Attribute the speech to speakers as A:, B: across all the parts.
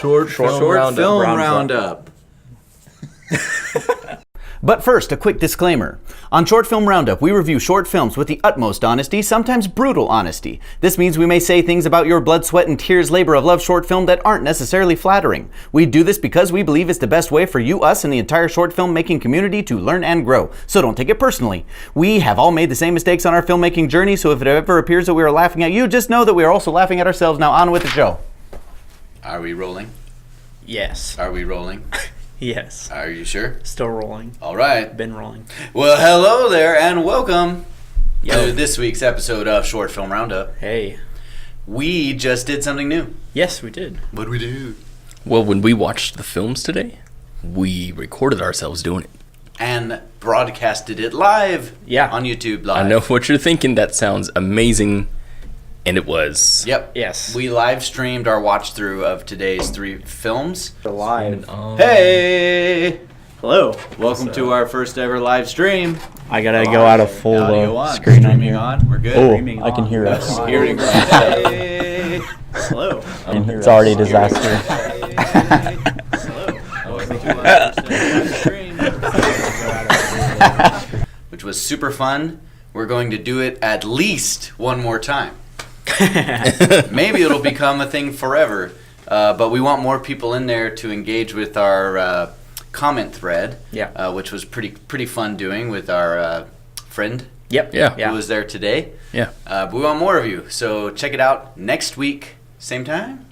A: Short film roundup.
B: But first, a quick disclaimer. On Short Film Roundup, we review short films with the utmost honesty, sometimes brutal honesty. This means we may say things about your blood, sweat, and tears labor of love short film that aren't necessarily flattering. We do this because we believe it's the best way for you, us, and the entire short film making community to learn and grow. So don't take it personally. We have all made the same mistakes on our filmmaking journey, so if it ever appears that we are laughing at you, just know that we are also laughing at ourselves. Now on with the show.
A: Are we rolling?
C: Yes.
A: Are we rolling?
C: Yes.
A: Are you sure?
C: Still rolling.
A: All right.
C: Been rolling.
A: Well, hello there, and welcome to this week's episode of Short Film Roundup.
C: Hey.
A: We just did something new.
C: Yes, we did.
A: What'd we do?
D: Well, when we watched the films today, we recorded ourselves doing it.
A: And broadcasted it live on YouTube Live.
D: I know what you're thinking. That sounds amazing. And it was.
A: Yep.
C: Yes.
A: We live streamed our watch through of today's 3 films.
C: Live.
A: Hey!
C: Hello.
A: Welcome to our first ever live stream.
C: I gotta go out of full screen on here.
A: We're good.
C: Oh, I can hear us.
A: Hearing us. Hey!
C: Hello. It's already a disaster.
A: Which was super fun. We're going to do it at least one more time. Maybe it'll become a thing forever, but we want more people in there to engage with our comment thread, which was pretty fun doing with our friend who was there today. But we want more of you, so check it out next week, same time?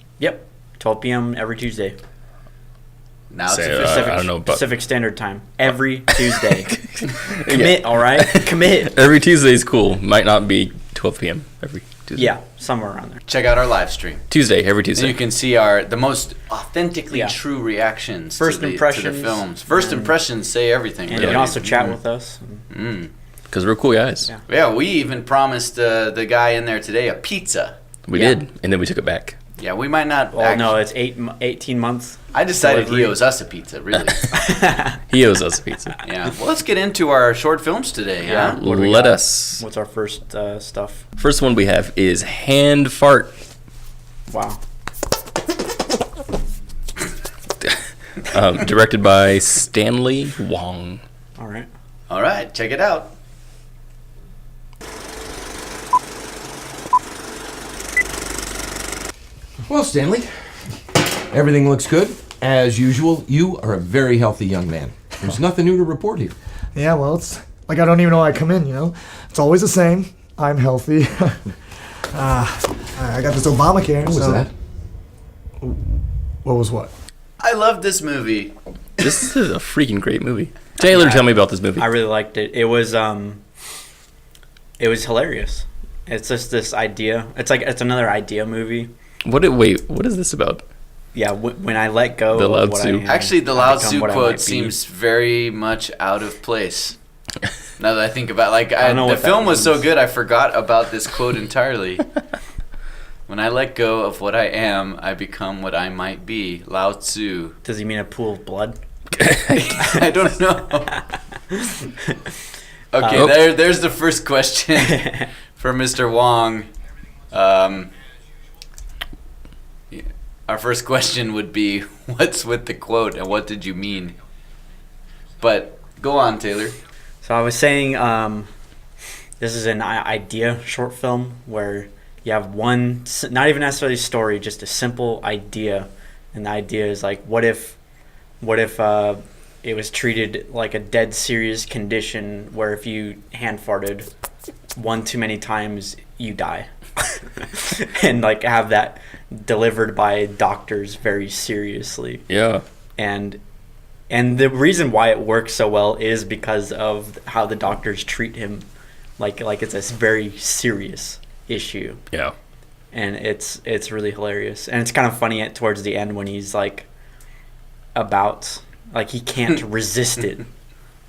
C: 12 p.m. every Tuesday.
A: Now it's
C: Pacific Standard Time. Every Tuesday. Commit, all right? Commit.
D: Every Tuesday is cool. Might not be 12 p.m. every Tuesday.
C: Yeah, somewhere around there.
A: Check out our live stream.
D: Tuesday, every Tuesday.
A: And you can see the most authentically true reactions
C: First
A: to
C: impressions.
A: the films. First impressions say everything.
C: And you can also chat with us.
D: Because we're cool guys.
A: Yeah, we even promised the guy in there today a pizza.
D: We did, and then we took it back.
A: Yeah, we might not.
C: Well, no, it's 18 months.
A: I decided he owes us a pizza, really.
D: He owes us a pizza.
A: Yeah. Well, let's get into our short films today.
C: Yeah.
A: Huh?
D: Let us.
C: What's our first stuff?
D: First one we have is Hand Fart.
C: Wow.
D: Directed by Stanley Wong.
C: All
A: right, check it out.
E: Well, Stanley, everything looks good. As usual, you are a very healthy young man. There's nothing new to report here.
F: Yeah, well, it's like I don't even know why I come in, you know? It's always the same. I'm healthy. I got this Obamacare.
E: What was that?
F: What was what?
A: I love this movie.
D: This is a freaking great movie. Taylor, tell me about this movie.
C: I really liked it. It was hilarious. It's just this idea. It's another idea movie.
D: What is this about?
C: Yeah, when I let go
D: the
C: of what
D: Lao Tzu.
C: I am,
A: Actually, the Lao Tzu
C: quote
A: quote seems very much out of place. Now that I think about it, the film was so good, I forgot about this quote entirely. When I let go of what I am, I become what I might be. Lao Tzu.
C: Does he mean a pool of blood?
A: I don't know. Okay, there's the first question for Mr. Wong. Our first question would be, what's with the quote and what did you mean? But go on, Taylor.
C: So I was saying this is an idea short film where you have one, not even necessarily a story, just a simple idea. And the idea is like, what if it was treated like a dead serious condition where if you hand farted one too many times, you die. And like have that delivered by doctors very seriously.
D: Yeah.
C: And the reason why it works so well is because of how the doctors treat him like it's a very serious issue.
D: Yeah.
C: And it's really hilarious. And it's kind of funny towards the end when he's like he can't resist it.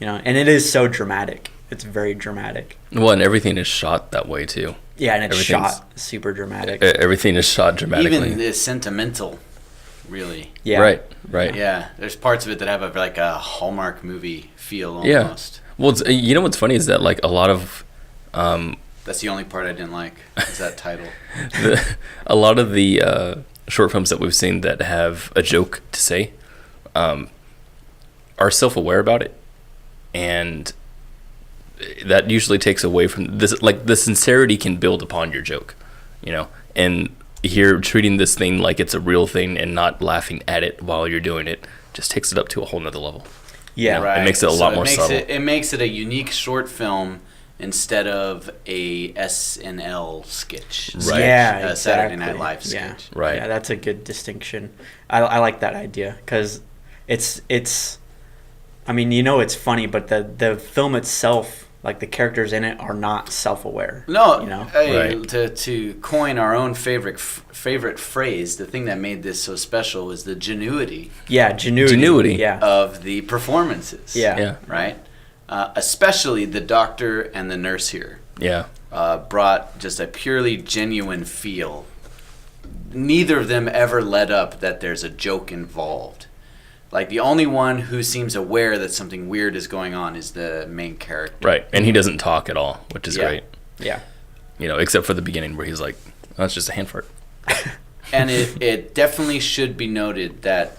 C: You know, and it is so dramatic. It's very dramatic.
D: Well, and everything is shot that way too.
C: Yeah, and it's shot super dramatic.
D: Everything is shot dramatically.
A: Even it's sentimental, really.
C: Yeah.
D: Right.
A: Yeah, there's parts of it that have a Hallmark movie feel almost.
D: Yeah. Well, you know what's funny is that like a lot of
A: That's the only part I didn't like, is that title.
D: A lot of the short films that we've seen that have a joke to say are self-aware about it, and that usually takes away from this. Like, the sincerity can build upon your joke, and here treating this thing like it's a real thing and not laughing at it while you're doing it just takes it up to a whole nother level.
C: Yeah,
A: Right.
D: It makes it a lot more subtle.
A: It makes it a unique short film instead of a SNL sketch.
D: Right.
C: Yeah,
A: A Saturday
C: exactly.
A: Night Live
C: Yeah.
A: sketch.
D: Right.
C: Yeah, that's a good distinction. I like that idea because it's. I mean, it's funny, but the film itself, like the characters in it, are not self-aware.
A: No,
C: Hey,
D: Right.
A: to coin our own favorite phrase, the thing that made this so special was the genuity
C: Yeah, genuity.
D: Genuity.
C: Yeah.
A: of the performances.
C: Yeah.
A: Right? Especially the doctor and the nurse here
D: Yeah.
A: brought just a purely genuine feel. Neither of them ever let up that there's a joke involved. Like, the only one who seems aware that something weird is going on is the main character.
D: Right. And he doesn't talk at all, which is
A: Yeah.
D: great.
C: Yeah.
D: Except for the beginning where he's like, oh, it's just a hand fart.
A: And it definitely should be noted that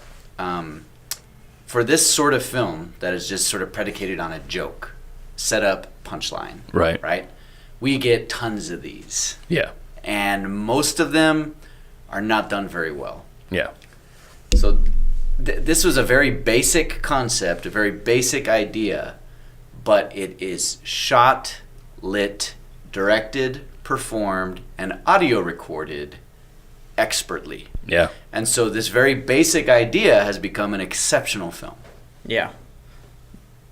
A: for this sort of film that is just sort of predicated on a joke, setup, punchline,
D: Right.
A: we get tons of these.
D: Yeah.
A: And most of them are not done very well.
D: Yeah.
A: So this was a very basic concept, a very basic idea, but it is shot, lit, directed, performed, and audio recorded expertly.
D: Yeah.
A: And so this very basic idea has become an exceptional film.
C: Yeah.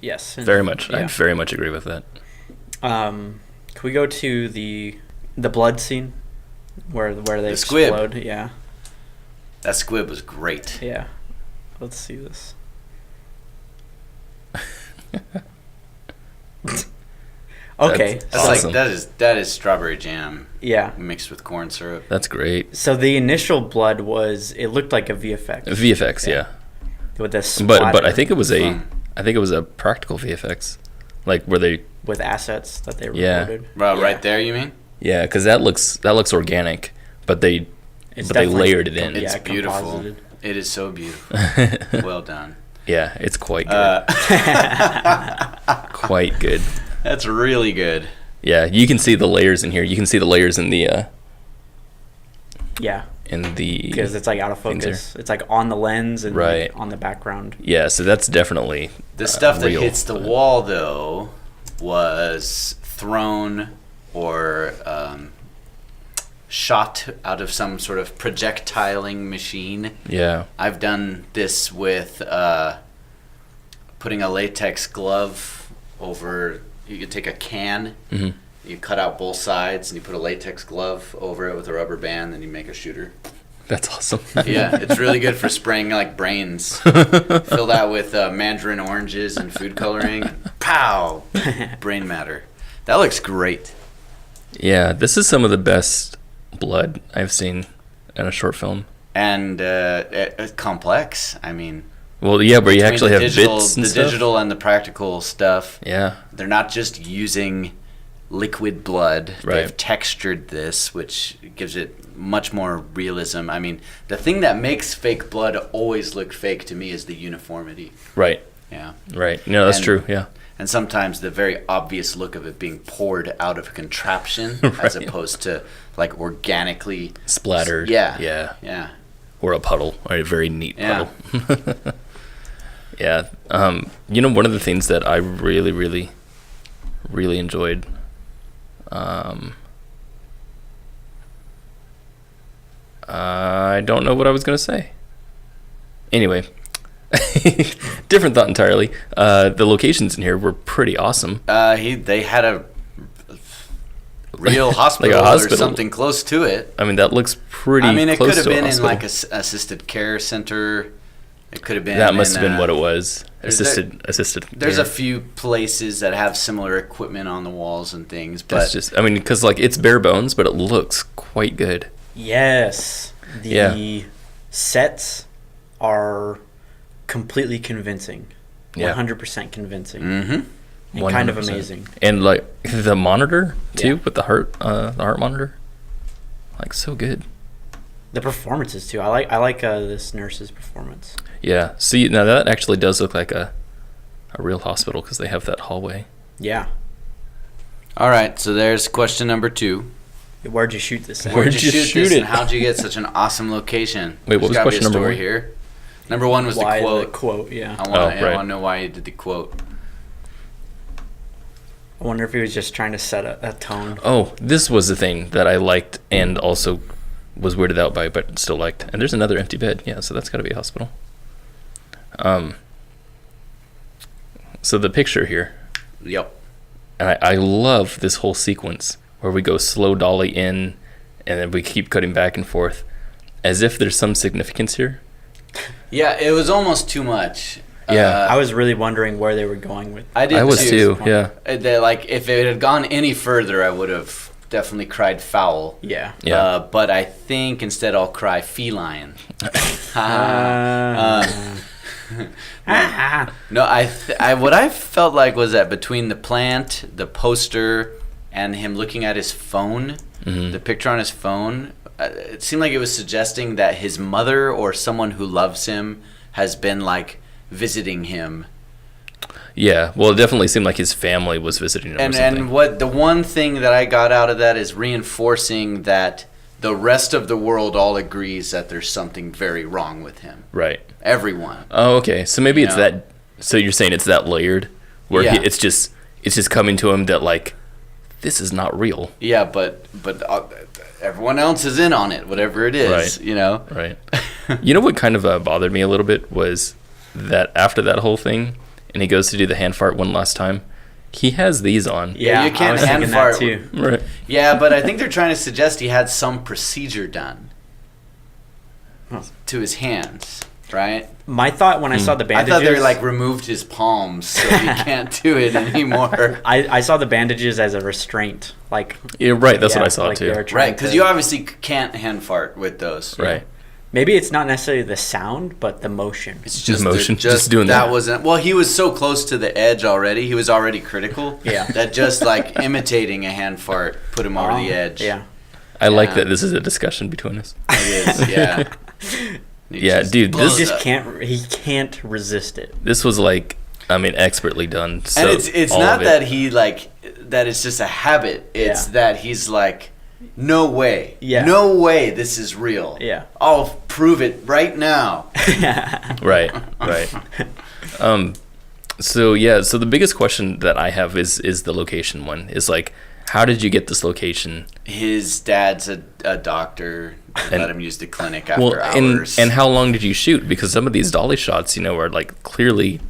C: Yes.
D: Very much. I
C: Yeah.
D: very much agree with that.
C: Can we go to the blood scene where they
A: The squib.
C: explode? Yeah.
A: That squib was great.
C: Yeah. Let's see this. Okay.
D: That's
A: That's
D: awesome.
A: like that is strawberry jam
C: Yeah.
A: mixed with corn syrup.
D: That's great.
C: So the initial blood it looked like a VFX.
D: VFX, yeah.
C: With this
D: But I think it was
A: Fun.
D: a practical VFX, like where they
C: with assets that they
D: Yeah.
C: recorded.
A: Well,
C: Yeah.
A: right there, you mean?
D: because that looks organic, but they
C: It's
D: but they
C: definitely
D: layered it in.
C: Yeah,
A: It's beautiful.
C: composited.
A: It is so beautiful. Well done.
D: Yeah, it's quite good. Quite good.
A: That's really good.
D: Yeah, you can see the layers in here. You can see the layers in the
C: Yeah, because it's like out of
D: things there.
C: focus. It's like on the lens and
D: Right.
C: on the background.
D: Yeah, so that's definitely
A: The stuff that
D: real,
A: hits the
D: but-
A: wall, though, was thrown or shot out of some sort of projectiling machine.
D: Yeah.
A: I've done this with putting a latex glove over. You could take a can,
D: Mhm.
A: you cut out both sides, and you put a latex glove over it with a rubber band, and you make a shooter.
D: That's awesome.
A: Yeah, it's really good for spraying like brains. Fill that with mandarin oranges and food coloring. Pow! Brain matter. That looks great.
D: Yeah, this is some of the best blood I've seen in a short film.
A: And complex. I mean,
D: Well, yeah, where you
A: between
D: actually
A: the
D: have
A: digital,
D: bits and
A: the
D: stuff.
A: digital and the practical stuff.
D: Yeah.
A: They're not just using liquid blood.
D: Right.
A: They've textured this, which gives it much more realism. I mean, the thing that makes fake blood always look fake to me is the uniformity.
D: Right.
A: Yeah.
D: Right. No, that's
A: And-
D: true. Yeah.
A: And sometimes the very obvious look of it being poured out of a contraption as
D: Right.
A: opposed to like organically
D: Splattered.
A: Yeah.
D: Yeah.
A: Yeah.
D: Or a puddle, or a very neat
A: Yeah.
D: puddle. Yeah. One of the things that I really, really, really enjoyed. I don't know what I was gonna say. Anyway, different thought entirely. The locations in here were pretty awesome.
A: They had a real hospital, or
D: hospital.
A: something close to it.
D: I mean, that looks pretty.
A: I mean, it
D: close
A: could have
D: to a
A: been in
D: hospital.
A: like a assisted care center. It could have been.
D: That must
A: in,
D: have been what it was.
A: there's-
D: Assisted.
A: There's
D: care.
A: a few places that have similar equipment on the walls and things, but
D: That's just. I mean, because like it's bare bones, but it looks quite good.
C: Yes, the
D: Yeah.
C: sets are completely convincing.
D: Yeah.
C: 100% convincing.
A: Mhm.
C: And kind of
D: 100%.
C: amazing.
D: And like the monitor too,
C: Yeah.
D: with the heart monitor, like so good.
C: The performances too. I like this nurse's performance.
D: Yeah. See, now that actually does look like a real hospital because they have that hallway.
C: Yeah.
A: All right, so there's question number 2.
C: Where'd you shoot this? At?
A: Where'd you
D: you
A: shoot
D: shoot
A: this,
D: it?
A: and how'd you get such an awesome location?
D: Wait, what
A: There's
D: was
A: gotta
D: question
A: be a
D: number
A: story
D: 1?
A: here. Number 1 was
C: Why
A: the quote.
C: the quote? Yeah.
A: I want
D: right.
A: to know why you did the quote.
C: I wonder if he was just trying to set a tone.
D: Oh, this was the thing that I liked and also was weirded out by, but still liked. And there's another empty bed. Yeah, so that's got to be a hospital. So the picture here,
A: Yep.
D: and I love this whole sequence where we go slow dolly in, and then we keep cutting back and forth, as if there's some significance here.
A: Yeah, it was almost too much.
D: Yeah.
C: I was really wondering where they were going with.
A: I did
D: I was too. Yeah.
A: Like, if it had gone any further, I would have definitely cried foul.
C: Yeah.
D: Yeah.
A: But I think instead I'll cry feline. No, I what I felt like was that between the plant, the poster, and him looking at his phone, the picture on his phone, it seemed like it was suggesting that his mother or someone who loves him has been like visiting him.
D: Yeah. Well, it definitely seemed like his family was visiting him or something.
A: And what the one thing that I got out of that is reinforcing that the rest of the world all agrees that there's something very wrong with him.
D: Right.
A: Everyone.
D: Oh, okay. So maybe it's
A: know?
D: that. So you're saying it's that layered, where
A: Yeah.
D: it's just coming to him that like, this is not real.
A: Yeah, but everyone else is in on it, whatever it is,
D: Right.
A: you know?
D: Right. You know what kind of bothered me a little bit was that after that whole thing, and he goes to do the hand fart one last time, he has these on.
C: Yeah,
A: you can't
C: I was
A: hand
C: thinking
A: fart.
C: that too.
D: Right.
A: Yeah, but I think they're trying to suggest he had some procedure done to his hands, right?
C: My thought when I saw the
A: I
C: bandages,
A: thought they like removed his palms so he can't do it anymore.
C: I saw the bandages as a restraint. Like,
D: Yeah, right. That's
C: yeah,
D: what I saw
C: like
D: too.
C: they were trying
A: Right, because
C: to-
A: you obviously can't hand fart with those.
D: Right.
C: maybe it's not necessarily the sound, but the motion.
A: It's
D: Just motion, just doing that.
A: wasn't well. He was so close to the edge already. He was already critical.
C: Yeah.
A: That just like imitating a hand fart put him over the edge.
C: Yeah.
D: I like
A: Yeah.
D: that this is a discussion between us.
A: It is. Yeah. He
D: Yeah,
A: just
D: dude,
A: blows
C: He just
A: up.
C: can't resist it.
D: This was like, I mean, expertly done. So
A: And it's
D: all
A: not
D: of it-
A: that he like that. It's just a habit. It's
C: Yeah.
A: that he's like, no way.
C: Yeah.
A: No way. This is real.
C: Yeah.
A: I'll prove it right now.
D: Right. Right. So yeah. So the biggest question that I have is the location one. Is like, how did you get this location?
A: His dad's a doctor.
D: And-
A: Let him use the clinic after
D: Well,
A: hours.
D: and how long did you shoot? Because some of these dolly shots, you know, are like clearly.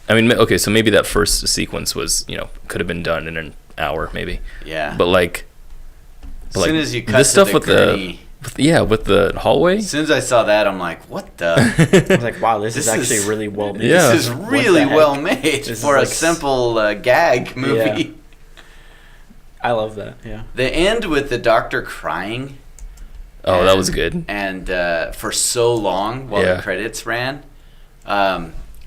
D: I mean, okay, so maybe that first sequence was, you know, could have been done in an hour, maybe.
A: yeah.
D: But like,
A: as soon as you cut
D: this
A: to
D: stuff
A: the
D: with
A: gurney,
D: with the hallway.
A: as soon as I saw that, I'm like, what the?
C: I was like, wow, this is
A: This
C: actually
A: is-
C: really well made.
D: Yeah.
A: This is
C: What
A: really
C: the heck?
A: well made
C: This
A: for
C: is
A: a
C: like
A: simple gag movie.
C: I love that. Yeah.
A: The end with the doctor crying.
D: Oh, that was good.
A: And for so long while
D: Yeah.
A: the credits ran,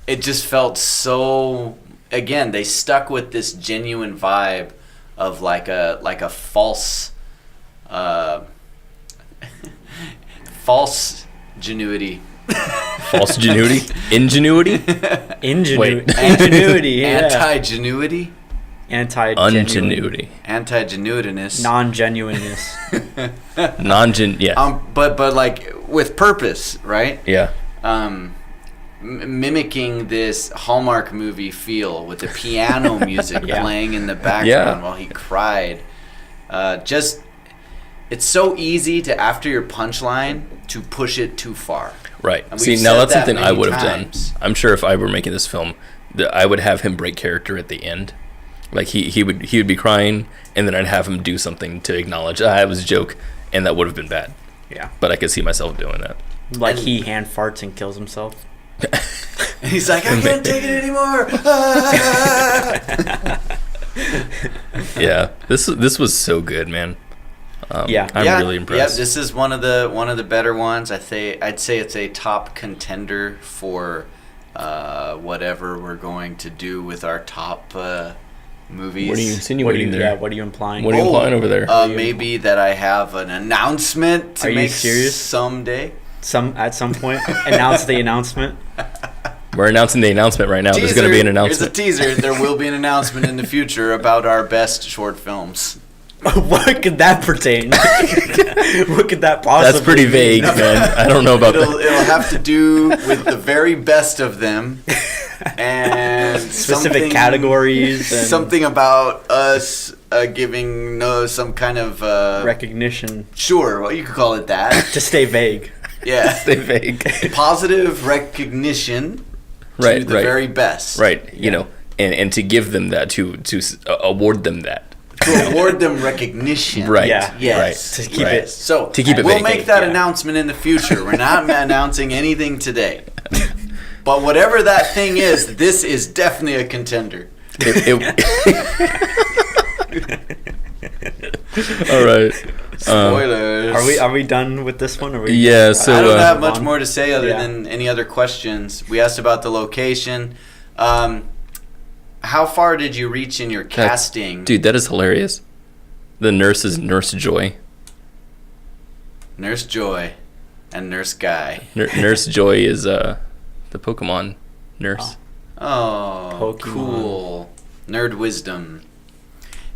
A: it just felt so. Again, they stuck with this genuine vibe of like a false, false genuity.
D: False ingenuity. Ingenuity. Wait.
C: Ingenuity. Yeah.
A: Anti-genuity,
D: Ungenuity.
A: anti-genuitiness.
C: Non-genuineness.
D: Non-gen. Yeah.
A: But like with purpose, right?
D: Yeah.
A: Mimicking this Hallmark movie feel with the piano music
C: Yeah.
A: playing in the background
D: Yeah.
A: while he cried. Just, it's so easy to, after your punchline, to push it too far.
D: Right.
A: And
D: See,
A: we've
D: now
A: said
D: that's
A: that
D: something I
A: many
D: would have done.
A: times.
D: I'm sure if I were making this film, that I would have him break character at the end. Like he would be crying, and then I'd have him do something to acknowledge it was a joke, and that would have been bad.
C: Yeah.
D: But I could see myself doing that.
C: Like he hand farts and kills himself.
A: And he's like, I can't take it anymore.
D: Yeah. This was so good, man.
C: Yeah.
D: I'm really impressed.
A: Yeah, this is one of the better ones. I'd say it's a top contender for whatever we're going to do with our top movies.
D: What are you insinuating there?
C: Yeah, what are you implying?
D: What are you implying over there?
A: Maybe that I have an announcement to
C: Are you
A: make
C: serious?
A: someday.
C: At some point, announce the announcement.
D: We're announcing the announcement right now. There's going to be an announcement.
A: Here's a teaser. There will be an announcement in the future about our best short films.
C: What could that pertain? What could that possibly
D: That's pretty vague, man. I don't know about
A: It'll
D: that.
A: have to do with the very best of them and
C: Specific categories and
A: something about us giving some kind of
C: recognition
A: sure, well, you could call it that.
C: to stay vague.
A: Yeah,
D: Stay vague.
A: positive recognition
D: Right,
A: to the
D: right.
A: very best.
D: Right, you know, and to give them that, to award them that.
A: To award them recognition.
D: Right.
C: Yeah.
A: Yes.
C: To keep
D: Right.
C: it.
A: So
D: To keep it
A: we'll
D: vague.
A: make that
C: Yeah.
A: announcement in the future. We're not announcing anything today. But whatever that thing is, this is definitely a contender.
D: All right.
A: Spoilers.
C: Are we done with this one? Or we
D: Yeah, so
A: I don't have
C: move
A: much
C: on?
A: more to say other
C: Yeah.
A: than any other questions. We asked about the location. How far did you reach in your casting?
D: Dude, that is hilarious. The nurse is Nurse Joy.
A: Nurse Joy and Nurse Guy.
D: Nurse Joy is the Pokemon nurse.
A: Oh,
C: Pokemon.
A: cool. Nerd wisdom.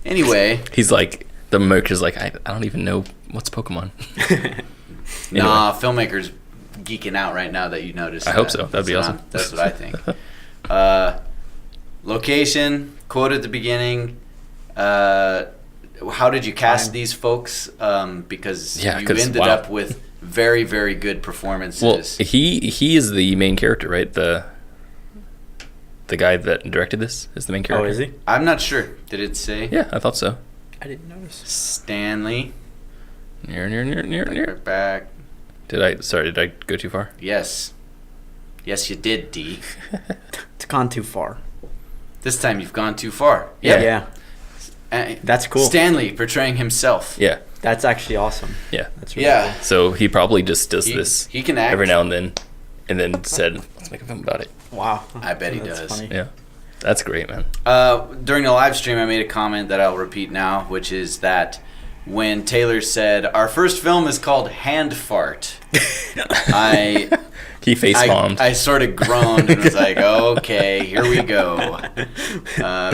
A: Anyway,
D: He's like, the maker's like, I don't even know what's Pokemon.
A: nah, filmmakers geeking out right now that you noticed.
D: I hope
A: that.
D: so. That'd be
A: That's
D: awesome.
A: That's what I think. Location, quote at the beginning. How did you cast
C: Fine.
A: these folks? Because
D: Yeah,
A: you
D: 'cause,
A: ended
D: wow.
A: up with very, very good performances.
D: Well, he is the main character, right? The guy that directed this is the main character.
C: Oh, is he?
A: I'm not sure. Did it say?
D: Yeah, I thought so.
C: I didn't notice.
A: Stanley.
D: Near.
A: Back.
D: Did I go too far?
A: Yes. Yes, you did, D.
C: It's gone too far.
A: This time you've gone too far.
C: Yeah.
A: Uh,
C: That's cool.
A: Stanley portraying himself.
D: Yeah,
C: That's actually awesome.
D: yeah.
C: That's really
A: Yeah.
D: So he probably just does
A: He-
D: this
A: he can act.
D: every now and then said, let's make a film about it.
C: cool. Wow.
A: I bet he
C: That's
A: does.
C: funny.
D: Yeah, that's great, man.
A: During the live stream, I made a comment that I'll repeat now, which is that when Taylor said, our first film is called Hand Fart,
D: He face bombed.
A: I sort of groaned and was like, okay, here we go.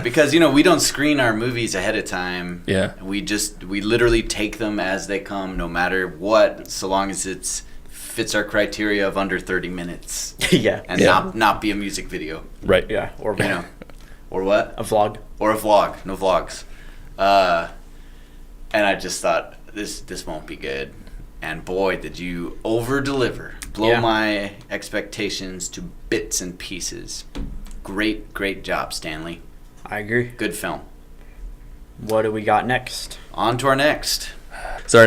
A: Because, we don't screen our movies ahead of time.
D: Yeah.
A: We literally take them as they come, no matter what, so long as it fits our criteria of under 30 minutes
C: Yeah.
A: and
D: Yeah.
A: not be a music video,
D: Right.
C: Yeah. Or
A: or what?
C: a vlog.
A: Or a vlog. No vlogs. And I just thought, this won't be good. And boy, did you over-deliver. Blow
C: Yeah.
A: my expectations to bits and pieces. Great job, Stanley.
C: I agree.
A: Good film.
C: What do we got next?
A: On to our next.
D: So our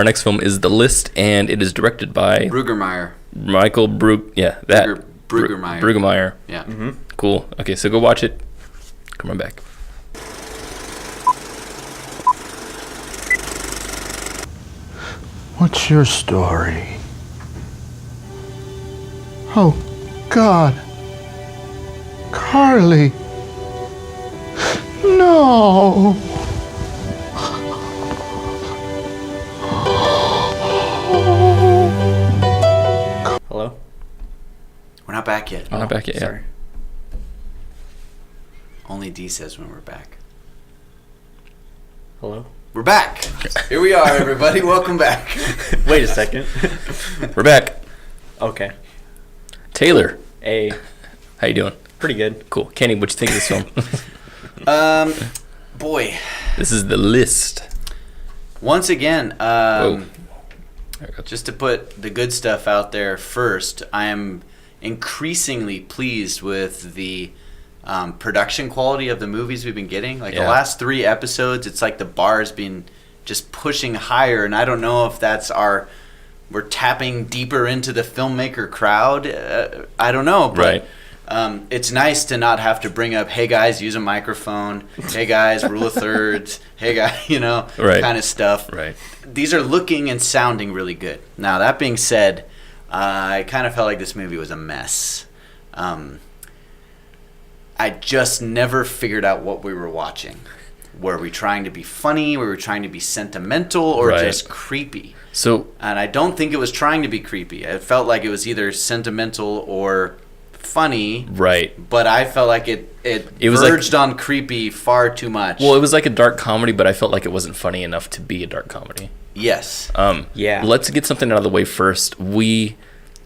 D: next film is The List, and it is directed by
A: Brueggemeyer.
D: Michael
A: Brueggemeyer.
D: Brueggemeyer.
A: Yeah.
C: Mm-hmm.
D: Cool. Okay, so go watch it. Come on back.
G: What's your story? Oh, God. Carly. No.
C: Hello?
A: We're not back yet.
D: We're not back yet.
C: Sorry.
A: Only D says when we're back.
C: Hello?
A: We're back. Here we are, everybody. Welcome back.
C: Wait a second.
D: We're back.
C: Okay.
D: Taylor,
C: A.
D: how you doing?
C: Pretty good.
D: Cool. Kenny, what you think of this film?
A: Boy.
D: This is The List.
A: Once again,
D: Whoa. There we go.
A: just to put the good stuff out there first, I am increasingly pleased with the production quality of the movies we've been getting. Like the
D: Yeah.
A: last 3 episodes, it's like the bar's been just pushing higher, and I don't know if that's we're tapping deeper into the filmmaker crowd. I don't know, but
D: Right.
A: it's nice to not have to bring up, hey guys, use a microphone. Hey guys, rule of thirds. Hey guys,
D: Right.
A: kind of stuff.
D: Right.
A: These are looking and sounding really good. Now, that being said, I kind of felt like this movie was a mess. I just never figured out what we were watching. Were we trying to be funny? Were we trying to be sentimental, or
D: Right.
A: just creepy?
D: So
A: And I don't think it was trying to be creepy. It felt like it was either sentimental or funny.
D: right.
A: But I felt like it
D: was like-
A: verged on creepy far too much.
D: Well, it was like a dark comedy, but I felt like it wasn't funny enough to be a dark comedy.
A: yes.
C: Yeah.
D: Let's get something out of the way first. We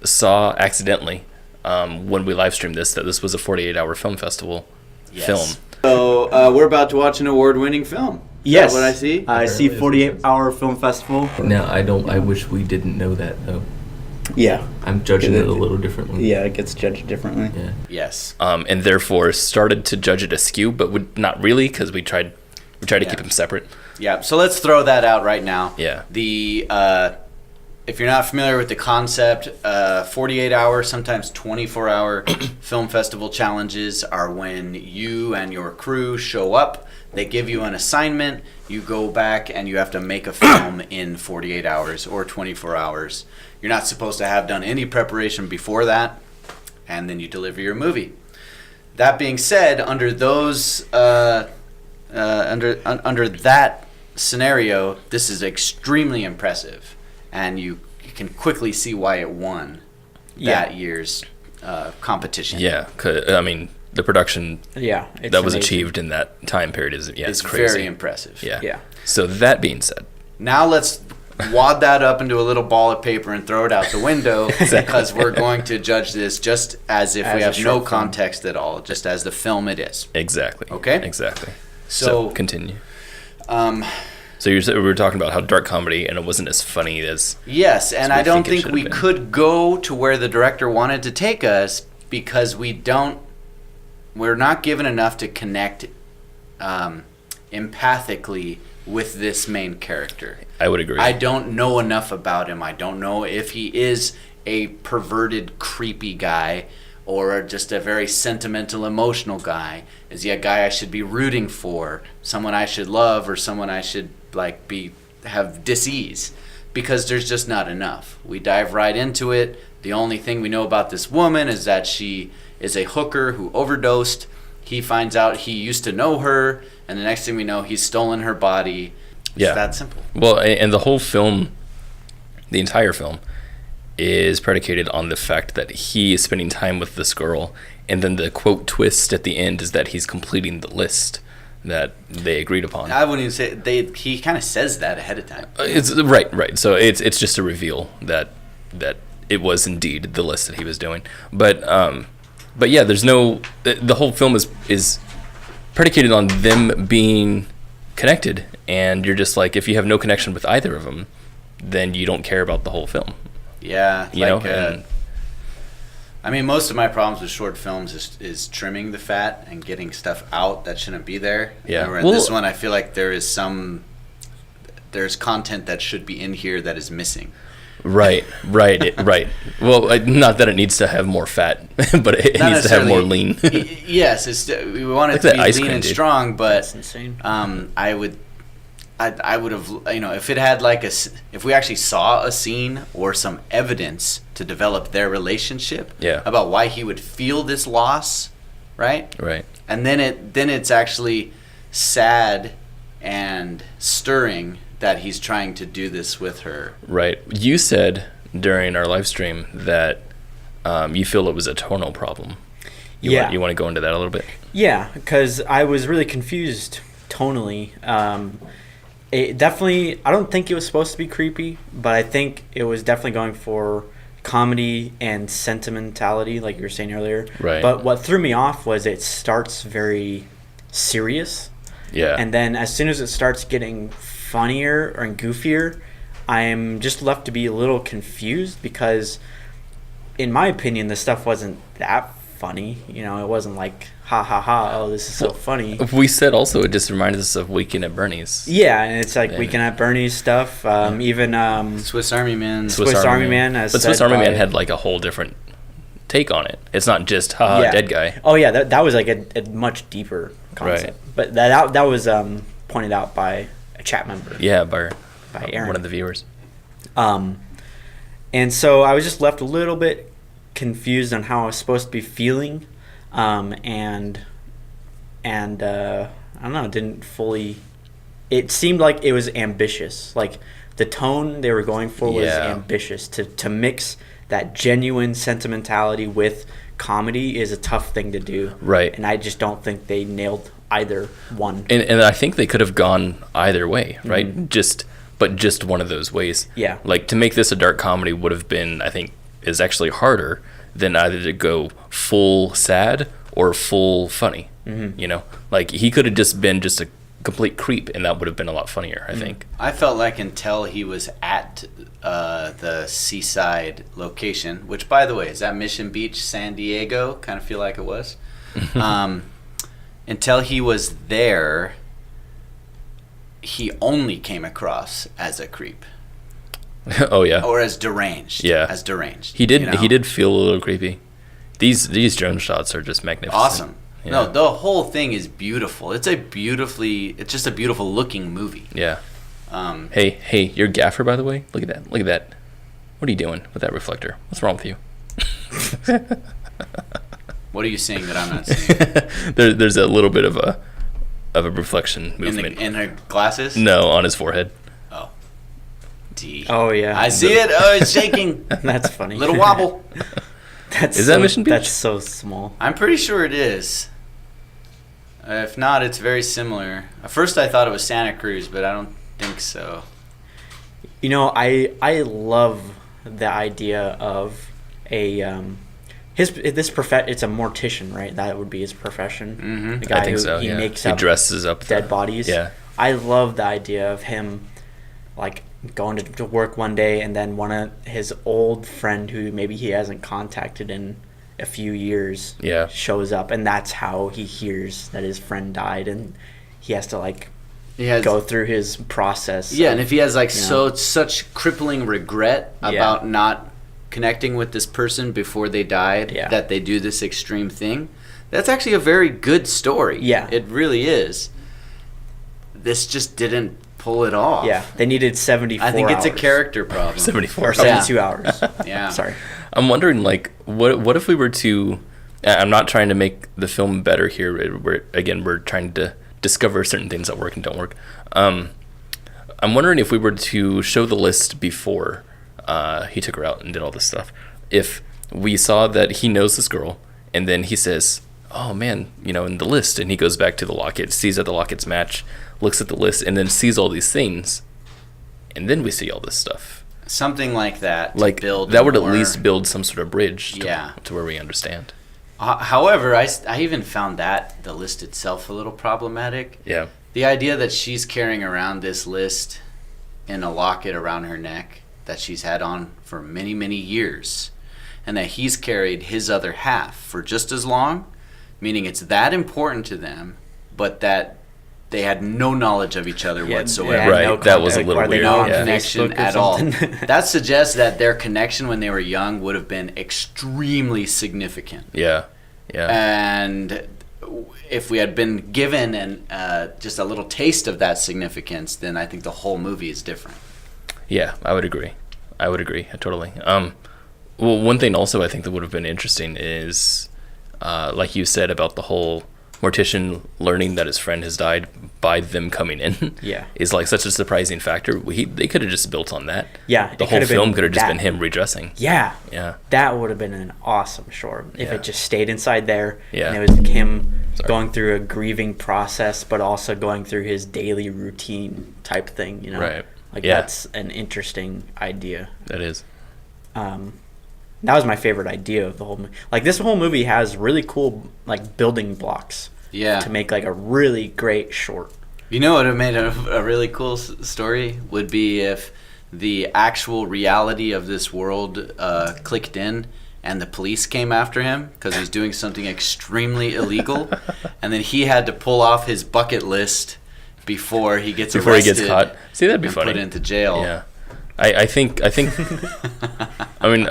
D: saw accidentally when we live streamed this that this was a 48-hour film festival
A: Yes.
D: film.
A: So we're about to watch an award-winning film. Is
C: Yes.
A: that what I see?
C: I see 48-hour film festival.
H: Now, I wish we didn't know that, though.
C: Yeah.
H: I'm judging it a little differently.
C: Yeah, it gets judged differently.
H: Yeah.
A: Yes.
D: And therefore started to judge it askew, but would not really because we tried to
A: Yeah.
D: keep them separate.
A: Yeah. So let's throw that out right now.
D: Yeah.
A: The if you're not familiar with the concept, 48-hour, sometimes 24-hour film festival challenges are when you and your crew show up. They give you an assignment. You go back and you have to make a film in 48 hours or 24 hours. You're not supposed to have done any preparation before that, and then you deliver your movie. That being said, under those under that scenario, this is extremely impressive, and you can quickly see why it won that year's competition.
D: Yeah, 'cause, I mean the production
C: Yeah. It's
D: that was
C: amazing.
D: achieved in that time period is
A: It's
D: crazy.
A: very impressive.
D: Yeah.
C: Yeah.
D: So that being said,
A: Now let's wad that up into a little ball of paper and throw it out the window because we're going to judge this just as if
C: As
A: we
C: a
A: have
C: short
A: no
C: film.
A: context at all, just as the film it is.
D: exactly.
A: Okay.
D: Exactly.
A: So,
D: continue.
A: um,
D: So we were talking about how dark comedy and it wasn't as funny as
A: yes, and
D: we
A: I don't
D: think it
A: think
D: should
A: we
D: have been.
A: could go to where the director wanted to take us because we're not given enough to connect empathically with this main character.
D: I would agree.
A: I don't know enough about him. I don't know if he is a perverted, creepy guy or just a very sentimental, emotional guy. Is he a guy I should be rooting for, someone I should love, or someone I should have dis-ease? Because there's just not enough. We dive right into it. The only thing we know about this woman is that she is a hooker who overdosed. He finds out he used to know her, and the next thing we know, he's stolen her body. It's
D: Yeah.
A: that simple.
D: Well, and the whole film, the entire film, is predicated on the fact that he is spending time with this girl, and then the quote twist at the end is that he's completing the list that they agreed upon.
A: I wouldn't even say he kind of says that ahead of time.
D: It's right. So it's just a reveal that it was indeed the list that he was doing. But yeah, there's no. The whole film is predicated on them being connected, and you're just like, if you have no connection with either of them, then you don't care about the whole film.
A: Yeah,
D: You know, and
A: I mean, most of my problems with short films is trimming the fat and getting stuff out that shouldn't be there.
D: Yeah.
A: Where in
D: Well-
A: this one, I feel like there's content that should be in here that is missing.
D: right. Well, not that it needs to have more fat, but it
A: Not
D: needs to have more
A: necessarily-
D: lean.
A: Yes, we want it
D: Like
A: to
D: that
A: be
D: ice
A: lean
D: cream,
A: and
D: dude.
A: strong, but
C: That's insane.
A: I would have, if it had if we actually saw a scene or some evidence to develop their relationship,
D: Yeah.
A: about why he would feel this loss, right?
D: Right.
A: And then it's actually sad and stirring that he's trying to do this with her.
D: Right. You said during our live stream that you feel it was a tonal problem.
C: Yeah.
D: You want to go into that a little bit?
C: Yeah, because I was really confused tonally. It definitely, I don't think it was supposed to be creepy, but I think it was definitely going for comedy and sentimentality, like you were saying earlier.
D: Right.
C: But what threw me off was it starts very serious,
D: Yeah.
C: and then as soon as it starts getting funnier and goofier, I'm just left to be a little confused because, in my opinion, the stuff wasn't that funny. You know, it wasn't like, ha ha ha, oh, this is so funny.
D: We said also it just reminded us of Weekend at Bernie's.
C: Yeah, and it's like
D: Yeah.
C: Weekend at Bernie's stuff. Even
A: Swiss Army Man.
C: Swiss Army Man, as
D: But Swiss
C: said
D: Army Man
C: by-
D: had like a whole different take on it. It's not just haha
C: Yeah.
D: dead guy.
C: Oh yeah, that was like a much deeper concept.
D: Right.
C: But that was pointed out by a chat member.
D: Yeah, by
C: Aaron.
D: one of the viewers.
C: And so I was just left a little bit confused on how I was supposed to be feeling, and and I don't know, didn't fully. It seemed like it was ambitious. Like the tone they were going for was ambitious. To mix that genuine sentimentality with comedy is a tough thing to do.
D: Right.
C: And I just don't think they nailed either one.
D: And I think they could have gone either way, right? Just one of those ways.
C: Yeah.
D: Like to make this a dark comedy would have been, I think, is actually harder than either to go full sad or full funny. You know, like he could have just been just a complete creep, and that would have been a lot funnier, I think.
A: I felt like until he was at the seaside location, which, by the way, is that Mission Beach, San Diego? Kind of feel like it was. Until he was there, he only came across as a creep.
D: Oh yeah.
A: Or as deranged.
D: Yeah.
A: As deranged.
D: He did.
A: you know?
D: He did feel a little creepy. These drone shots are just magnificent.
A: Awesome.
D: Yeah.
A: No, the whole thing is beautiful. It's just a beautiful looking movie.
D: Yeah. Hey, you're gaffer, by the way. Look at that. Look at that. What are you doing with that reflector? What's wrong with you?
A: What are you saying that I'm not seeing?
D: There's a little bit of a reflection movement.
A: In her glasses?
D: No, on his forehead.
A: Oh. D.
C: Oh yeah,
A: I see it. Oh, it's shaking.
C: That's funny.
A: Little wobble.
C: That's
D: Is that Mission Beach?
C: That's so small.
A: I'm pretty sure it is. If not, it's very similar. At first, I thought it was Santa Cruz, but I don't think so.
C: You know, I love the idea of a it's a mortician, right? That would be his profession.
A: Mm-hmm.
C: The guy
D: I think
C: who
D: so.
C: he
D: Yeah.
C: makes
D: He
C: up
D: dresses up
C: dead bodies.
D: Yeah.
C: I love the idea of him like going to work one day and then one of his old friend who maybe he hasn't contacted in a few years shows up, and that's how he hears that his friend died, and he has to like go through his process.
A: Yeah, and if he has like such crippling regret about not connecting with this person before they died, that they do this extreme thing, that's actually a very good story.
C: Yeah.
A: It really is. This just didn't pull it off.
C: Yeah, they needed 74
A: I think it's a
C: hours.
A: character problem.
D: 74
C: Or 72 hours.
A: Yeah.
C: Sorry.
D: I'm wondering, like, what if we were to... I'm not trying to make the film better here. We're trying to discover certain things that work and don't work. I'm wondering if we were to show the list before he took her out and did all this stuff. If we saw that he knows this girl, and then he says, oh, man, in the list, and he goes back to the locket, sees that the lockets match, looks at the list, and then sees all these things, and then we see all this stuff.
A: Something like that.
D: Like,
A: build
D: that would at
A: more-
D: least build some sort of bridge
A: Yeah.
D: to where we understand.
A: However, I even found the list itself a little problematic.
D: Yeah.
A: The idea that she's carrying around this list in a locket around her neck that she's had on for many, many years, and that he's carried his other half for just as long, meaning it's that important to them, but that they had no knowledge of each other whatsoever.
D: Right,
C: no
D: that was a
C: contact.
D: little
C: Are they
D: weird,
C: not on
D: yeah.
A: Connection
C: Facebook or
A: at all.
C: something?
A: That suggests that their connection when they were young would have been extremely significant.
D: Yeah. Yeah.
A: And if we had been given just a little taste of that significance, then I think the whole movie is different.
D: Yeah, I would agree. Totally. Well, one thing also I think that would have been interesting is, like you said about the whole mortician learning that his friend has died by them coming in.
C: Yeah.
D: Is like such a surprising factor. They could have just built on that.
C: Yeah,
D: The
C: it
D: whole
C: could have
D: film
C: been
D: could have just
C: that.
D: been him redressing.
C: Yeah.
D: Yeah.
C: That would have been an awesome short if
D: Yeah.
C: it just stayed inside there.
D: Yeah.
C: And it was him
D: Sorry.
C: going through a grieving process, but also going through his daily routine type thing,
D: Right.
C: Like
D: Yeah.
C: that's an interesting idea.
D: That is.
C: That was my favorite idea of the whole movie. Like this whole movie has really cool like building blocks
A: Yeah.
C: to make like a really great short.
A: You know what would have made a really cool story would be if the actual reality of this world clicked in and the police came after him because he's doing something extremely illegal, and then he had to pull off his bucket list before he gets
D: Before he gets
A: arrested
D: caught. See, that'd be
A: and
D: funny.
A: put into jail.
D: Yeah. I think I mean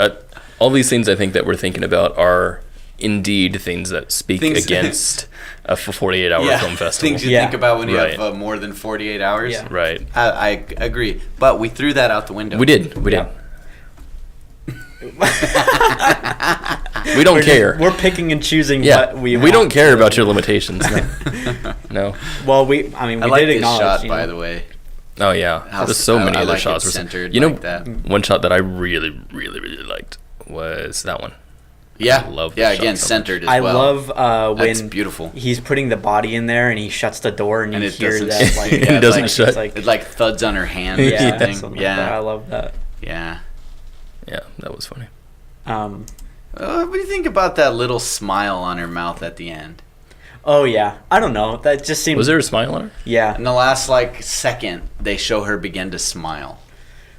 D: all these things I think that we're thinking about are indeed things that speak
A: Things-
D: against a 48-hour film festival.
A: Things you
C: Yeah.
A: think about when you
D: Right.
A: have more than 48 hours.
C: Yeah.
D: Right.
A: I agree, but we threw that out the window.
D: We did.
C: Yeah.
D: We don't care.
C: We're picking and choosing
D: Yeah,
C: what we
D: we don't
C: want.
D: care about your limitations. No.
C: Well, we
A: I
C: did
A: like this
C: acknowledge.
A: shot,
C: you
A: by
C: know,
A: the way.
D: Oh yeah,
A: How-
D: there's so many
A: I
D: other
A: like
D: shots.
A: it
D: were
A: centered
D: you know,
A: like that.
D: one shot that I really, really, really liked was that one.
A: Yeah,
D: I love this
A: yeah.
D: shot
A: Again,
D: so much.
A: centered as
C: I
A: well.
C: love
A: That's
C: when
A: beautiful.
C: he's putting the body in there and he shuts the door and you
A: And it
C: hear
A: doesn't-
C: that like
D: It doesn't
C: like,
D: shut.
C: It's like,
A: It like thuds on her hand.
C: yeah,
A: or something.
C: something like that. I
A: Yeah,
C: love that.
A: yeah.
D: Yeah, that was funny.
A: What do you think about that little smile on her mouth at the end?
C: Oh yeah, I don't know. That just seemed.
D: Was there a smile on
C: Yeah.
A: In the last like second, they show her begin to smile.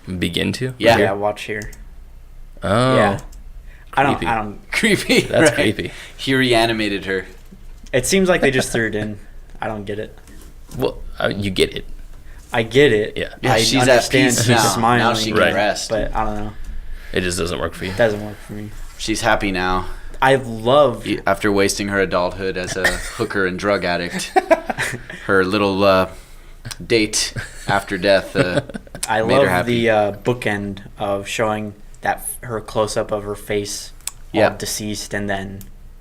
D: her? Begin to?
A: Yeah.
C: Yeah. Watch here.
D: Oh.
C: Yeah. I
D: creepy.
C: don't.
A: Creepy.
D: That's
A: right?
D: creepy.
A: He reanimated her.
C: It seems like they just threw it in. I don't get it.
D: Well, you get it.
C: I get it.
D: Yeah.
A: Yeah,
C: I
A: she's at
C: understand
A: peace
C: she's
A: now.
C: smiling.
A: Now she can
D: Right.
A: rest.
C: But I don't know.
D: It just doesn't work for you.
C: It doesn't work for me.
A: She's happy now
C: I love.
A: after wasting her adulthood as a hooker and drug addict. Her little date after death.
C: I
A: made her
C: love
A: happy.
C: the bookend of showing that her close up of her face,
A: Yeah.
C: all deceased and then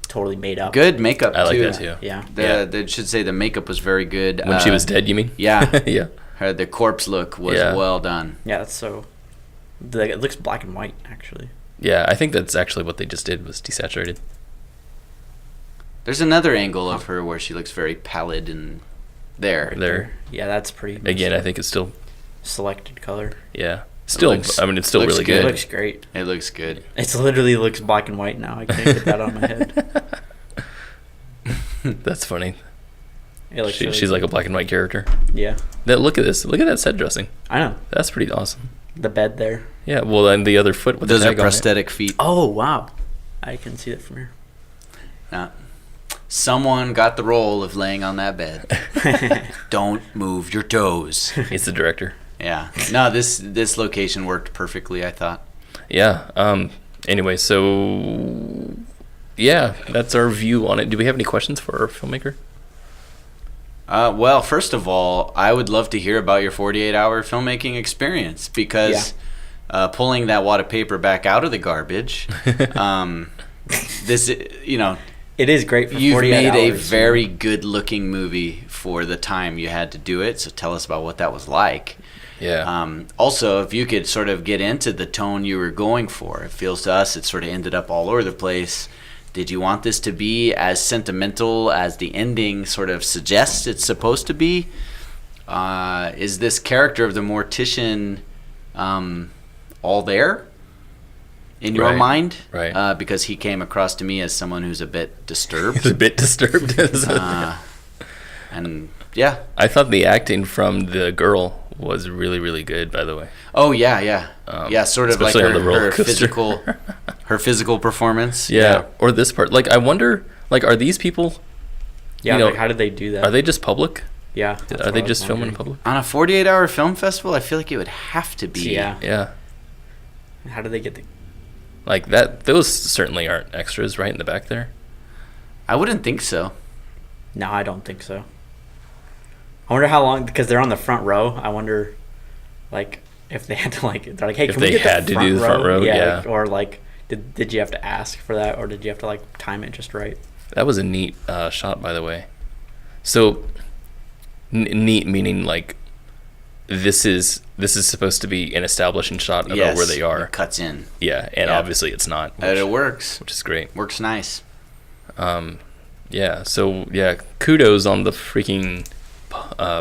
C: totally made up.
A: Good makeup
D: I like
A: too.
D: that too.
C: Yeah.
A: They should say the makeup was very good.
D: When she was dead, you mean?
A: Yeah.
D: Yeah.
A: The corpse look was
D: Yeah.
A: well done.
C: Yeah, that's so. It looks black and white actually.
D: Yeah, I think that's actually what they just did was desaturated.
A: There's another angle of her where she looks very pallid and there.
D: There.
C: Yeah, that's pretty.
D: Again, I think it's still,
C: Selected color.
D: yeah. Still,
A: looks-
D: I mean, it's still
A: looks
D: really
A: good.
C: It
D: good.
C: looks great.
A: It looks good.
C: It's literally looks black and white now. I can't get that out of my head.
D: That's funny.
C: It looks really
D: She's
C: good.
D: like a black and white character.
C: Yeah,
D: Look at this. Look at that set dressing.
C: I know.
D: That's pretty awesome.
C: The bed there.
D: Yeah. Well, and the other foot with
A: Those
D: the
A: are
D: tag on it.
A: prosthetic feet.
C: Oh wow, I can see that from here.
A: Now, someone got the role of laying on that bed. Don't move your toes.
D: He's the director.
A: Yeah. No, this location worked perfectly, I thought.
D: Yeah. Anyway, so yeah, that's our view on it. Do we have any questions for our filmmaker?
A: Well, first of all, I would love to hear about your 48-hour filmmaking experience because pulling that wad of paper back out of the garbage, this,
C: It is great for
A: you've
C: 48
A: made a
C: hours,
A: very good-looking movie for the time you had to do it. So tell us about what that was like.
D: Yeah.
A: Also, if you could sort of get into the tone you were going for, it feels to us it sort of ended up all over the place. Did you want this to be as sentimental as the ending sort of suggests it's supposed to be? Is this character of the mortician all there in your
D: Right,
A: mind?
D: right.
A: Because he came across to me as someone who's a bit disturbed.
D: He's a bit disturbed.
A: And yeah.
D: I thought the acting from the girl was really, really good. By the way.
A: Oh yeah, yeah, yeah. Sort of like
D: especially on the roller
A: her
D: coaster.
A: physical performance.
D: Yeah. Or this part. Like, I wonder. Like, are these people?
C: Yeah,
D: you know,
C: like how did they do that?
D: Are they just public?
C: Yeah. that's
D: Are
C: what
D: they
C: I was
D: just filming in
C: wondering.
D: public?
A: On a 48-hour film festival, I feel like it would have to be.
C: Yeah.
D: Yeah.
C: How did they get the?
D: Like that. Those certainly aren't extras, right in the back there.
A: I wouldn't think so.
C: No, I don't think so. I wonder how long because they're on the front row. I wonder, like, if they had to they're like, hey,
D: If
C: can we
D: they
C: get
D: had
C: the
D: to do the front row, yeah.
C: like, or like, did you have to ask for that, or did you have to like time it just right?
D: That was a neat shot, by the way. So, neat meaning like this is supposed to be an establishing shot about
A: Yes,
D: where they are.
A: it cuts in.
D: Yeah, and
A: Yeah.
D: obviously it's not,
A: And it works.
D: which is great.
A: Works nice.
D: Yeah. So yeah, kudos on the freaking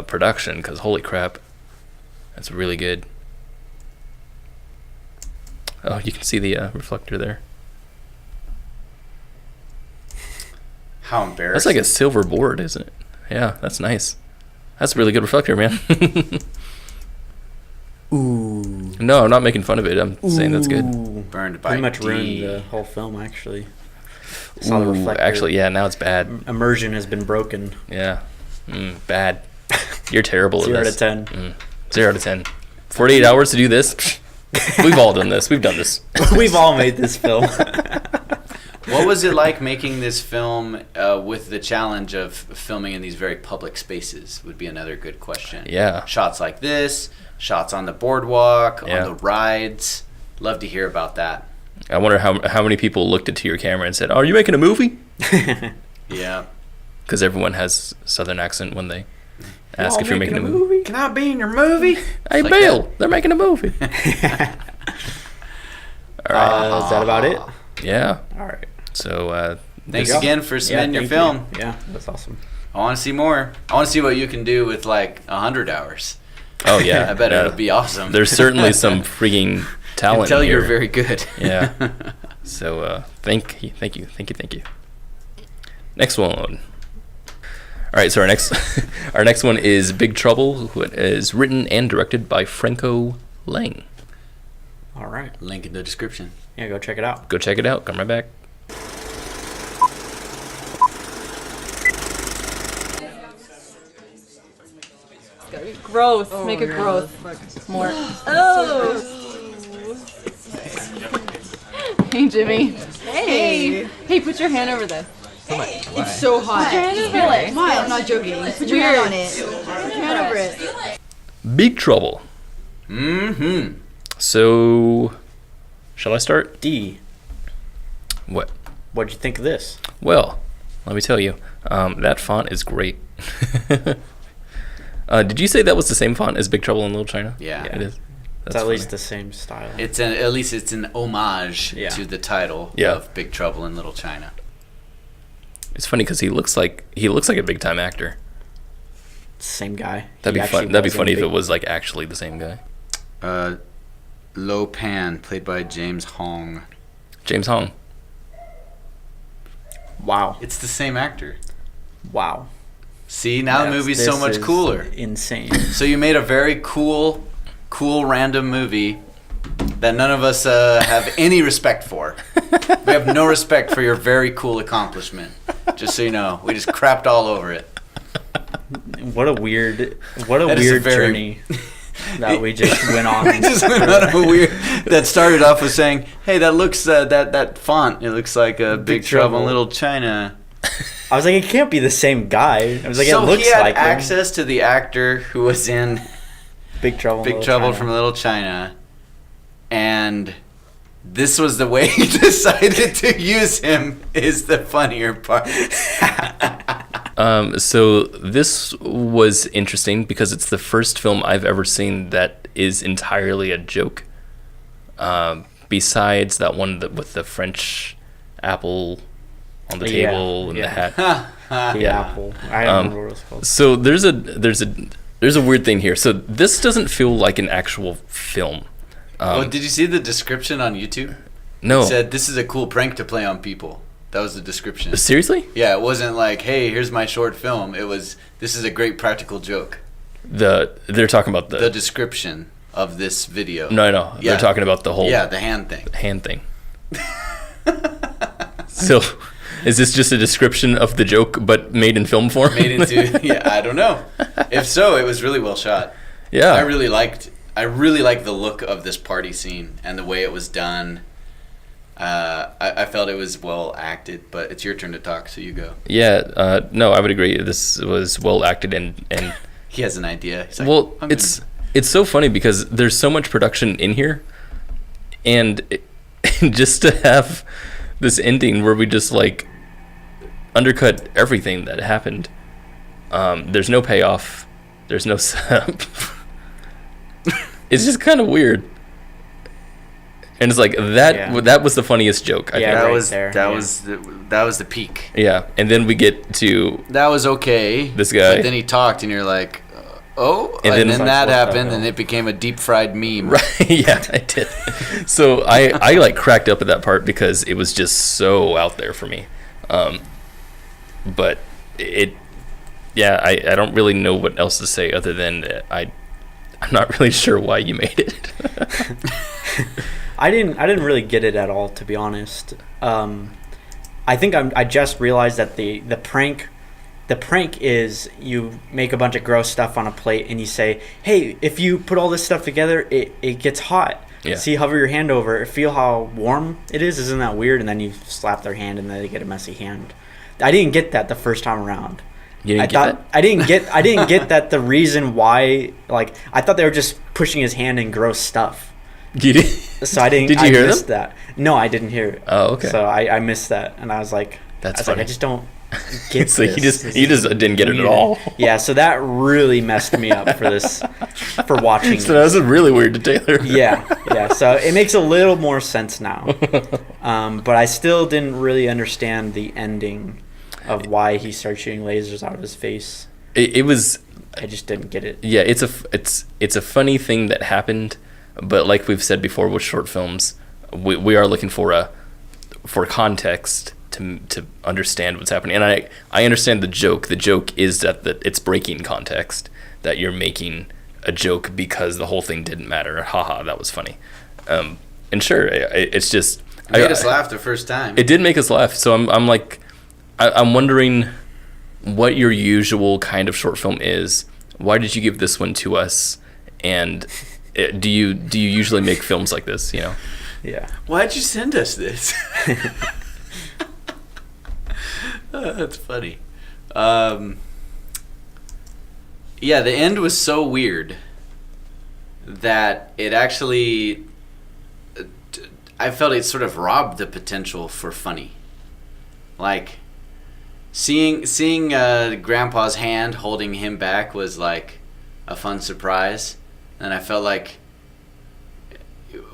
D: production because holy crap, that's really good. Oh, you can see the reflector there.
A: How embarrassing.
D: That's like a silver board, isn't it? Yeah, that's nice. That's a really good reflector, man.
C: Ooh.
D: No, I'm not making fun of it. I'm saying that's good.
C: Ooh.
A: Burned by
C: Pretty much
A: D.
C: ruined the whole film, actually. Saw the
D: Ooh,
C: reflector.
D: actually, yeah, now it's bad.
C: Immersion has been broken.
D: Yeah. Bad. You're terrible at
C: 0
D: this.
C: to 10.
D: 0 to 10. 48 hours to do this? We've all done this. We've done this.
C: We've all made this film.
A: What was it like making this film with the challenge of filming in these very public spaces would be another good question.
D: Yeah.
A: Shots like this, shots on the boardwalk,
D: Yeah.
A: on the rides. Love to hear about that.
D: I wonder how many people looked into your camera and said, "Are you making a movie?"
A: Yeah.
D: Because everyone has Southern accent when they ask if you're making a movie.
A: Can I be in your movie?
D: Hey,
A: Like
D: Bill,
A: that.
D: they're making a movie. All right.
C: Is that about it?
D: Yeah.
C: All right.
D: So
A: Thanks
C: go.
A: again for submitting your
C: thank
A: film.
C: you. Yeah, that's awesome.
A: I want to see more. I want to see what you can do with like 100 hours.
D: oh yeah,
A: I bet
D: yeah.
A: it'll be awesome.
D: There's certainly some freaking
A: I
D: talent.
A: can tell
D: in
A: you're
D: here.
A: very good.
D: Yeah. So thank you. Next one. All right, so our next our next one is Big Trouble, who is written and directed by Franco Lang.
C: All right.
A: Link in the description.
C: Yeah, go check it out.
D: Go check it out. Come right back.
I: Growth. Make it growth. More. Oh. Hey, Jimmy. Hey. Hey, put your hand over this.
J: It's so hot.
I: Put your hand over it.
J: Why? I'm not joking. Put your hand on it. Put your hand over it.
D: Big Trouble.
A: Mm-hmm.
D: So, shall I start?
C: D.
D: What?
C: What'd you think of this?
D: Well, let me tell you, that font is great. Did you say that was the same font as Big Trouble in Little China?
A: Yeah.
D: It is.
C: It's
D: That's
C: at least
D: funny.
C: the same style.
A: At least it's an homage
C: Yeah.
A: to the title
D: Yeah.
A: of Big Trouble in Little China.
D: It's funny because he looks like a big time actor.
C: Same guy.
D: That'd
C: He
D: be
C: actually
D: fun. That'd be
C: was in
D: funny if
C: Big-
D: it was like actually the same guy.
A: Lo Pan, played by James Hong.
D: James Hong.
C: Wow.
A: It's the same actor.
C: Wow.
A: See, now the
C: Yes,
A: movie's so
C: this
A: much
C: is
A: cooler.
C: Insane.
A: So you made a very cool random movie that none of us have any respect for. We have no respect for your very cool accomplishment. Just so you know, we just crapped all over it.
C: What a weird
A: That is a very-
C: journey that we just went on.
A: We just went on a weird. That started off with saying, "Hey, that looks that font. It looks like a Big Trouble in Little China."
C: I was like, it can't be the same guy. I was like,
A: So
C: it looks
A: he had
C: like him.
A: access to the actor who was in
C: Big Trouble. in
A: Big
C: Little
A: Trouble
C: China.
A: from Little China, and this was the way he decided to use him. Is the funnier part.
D: So this was interesting because it's the first film I've ever seen that is entirely a joke. Besides that one with the French apple on the
C: Yeah,
D: table and
C: yeah.
D: the hat.
C: The
A: Yeah.
C: apple. I don't remember what it was called.
D: So there's a weird thing here. So this doesn't feel like an actual film.
A: Well, did you see the description on YouTube?
D: No.
A: It said, "This is a cool prank to play on people." That was the description.
D: Seriously?
A: Yeah, it wasn't like, "Hey, here's my short film." It was, "This is a great practical joke."
D: They're talking about
A: The description of this video.
D: No.
A: Yeah.
D: They're talking about the whole
A: Yeah, the hand thing.
D: hand thing. So, is this just a description of the joke but made in film form?
A: Made into yeah, I don't know. If so, it was really well shot.
D: Yeah.
A: I really liked the look of this party scene and the way it was done. I felt it was well acted, but it's your turn to talk, so you go.
D: Yeah, no, I would agree. This was well acted and
A: He has an idea. He's like,
D: well,
A: "I'm
D: it's so funny because there's so much production in here, and just to have this ending where we just like undercut everything that happened. There's no payoff. There's no setup. It's just kind of weird. And it's like that.
C: Yeah.
D: That was the funniest joke. I
C: Yeah,
D: think.
A: that
C: right
A: was
C: there,
A: that
C: yeah.
A: was that was the peak.
D: Yeah, and then we get to
A: That was okay.
D: This guy.
A: But then he talked, and you're like, "Oh,"
D: And
A: and
D: then-
A: then
C: It's like,
A: that
C: what the
A: happened,
C: hell?
A: and it became a deep fried meme.
D: right. Yeah, I did. So I like cracked up at that part because it was just so out there for me. But I don't really know what else to say other than I'm not really sure why you made it.
C: I didn't really get it at all, to be honest. I think I just realized that the prank is you make a bunch of gross stuff on a plate and you say, hey, if you put all this stuff together, it gets hot.
D: Yeah.
C: See, hover your hand over it, feel how warm it is. Isn't that weird? And then you slap their hand and then they get a messy hand. I didn't get that the first time around.
D: You didn't get that?
C: I didn't get that the reason why, like, I thought they were just pushing his hand in gross stuff.
D: You did?
C: So I didn't.
D: Did you
C: I
D: hear
C: missed
D: them?
C: that. No, I didn't hear it.
D: Oh, okay.
C: So I missed that, and I was like,
D: That's
C: I was
D: funny.
C: like, I just don't get
D: So
C: this.
D: you just didn't get it at all.
C: Yeah, so that really messed me up for watching.
D: So that was really weird to Taylor.
C: Yeah. So it makes a little more sense now, but I still didn't really understand the ending of why he started shooting lasers out of his face.
D: It was.
C: I just didn't get it.
D: Yeah, it's a funny thing that happened, but like we've said before with short films, we are looking for context to understand what's happening. And I understand the joke. The joke is that it's breaking context, that you're making a joke because the whole thing didn't matter. Haha, that was funny. And sure, it's just
A: It made us laugh the first time.
D: It did make us laugh. So I'm like, I'm wondering what your usual kind of short film is. Why did you give this one to us? And do you usually make films like this? You know?
C: Yeah.
A: Why'd you send us this? That's funny. Yeah, the end was so weird that it actually, I felt it sort of robbed the potential for funny. Like, seeing Grandpa's hand holding him back was like a fun surprise, and I felt like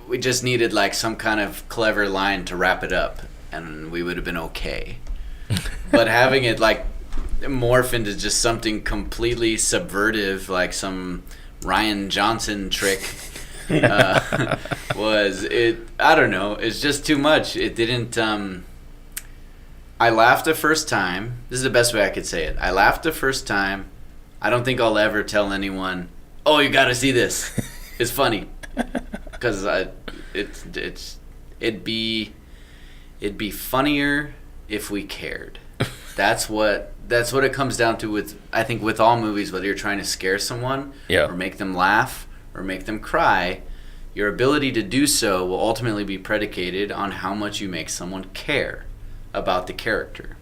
A: we just needed like some kind of clever line to wrap it up, and we would have been okay. But having it like morph into just something completely subversive, like some Ryan Johnson trick, was it? I don't know. It's just too much. It didn't. I laughed the first time. This is the best way I could say it. I laughed the first time. I don't think I'll ever tell anyone, "Oh, you got to see this. It's funny," because it'd be funnier if we cared. That's what it comes down to with, I think, with all movies, whether you're trying to scare someone,
D: Yeah.
A: or make them laugh or make them cry. Your ability to do so will ultimately be predicated on how much you make someone care about the character,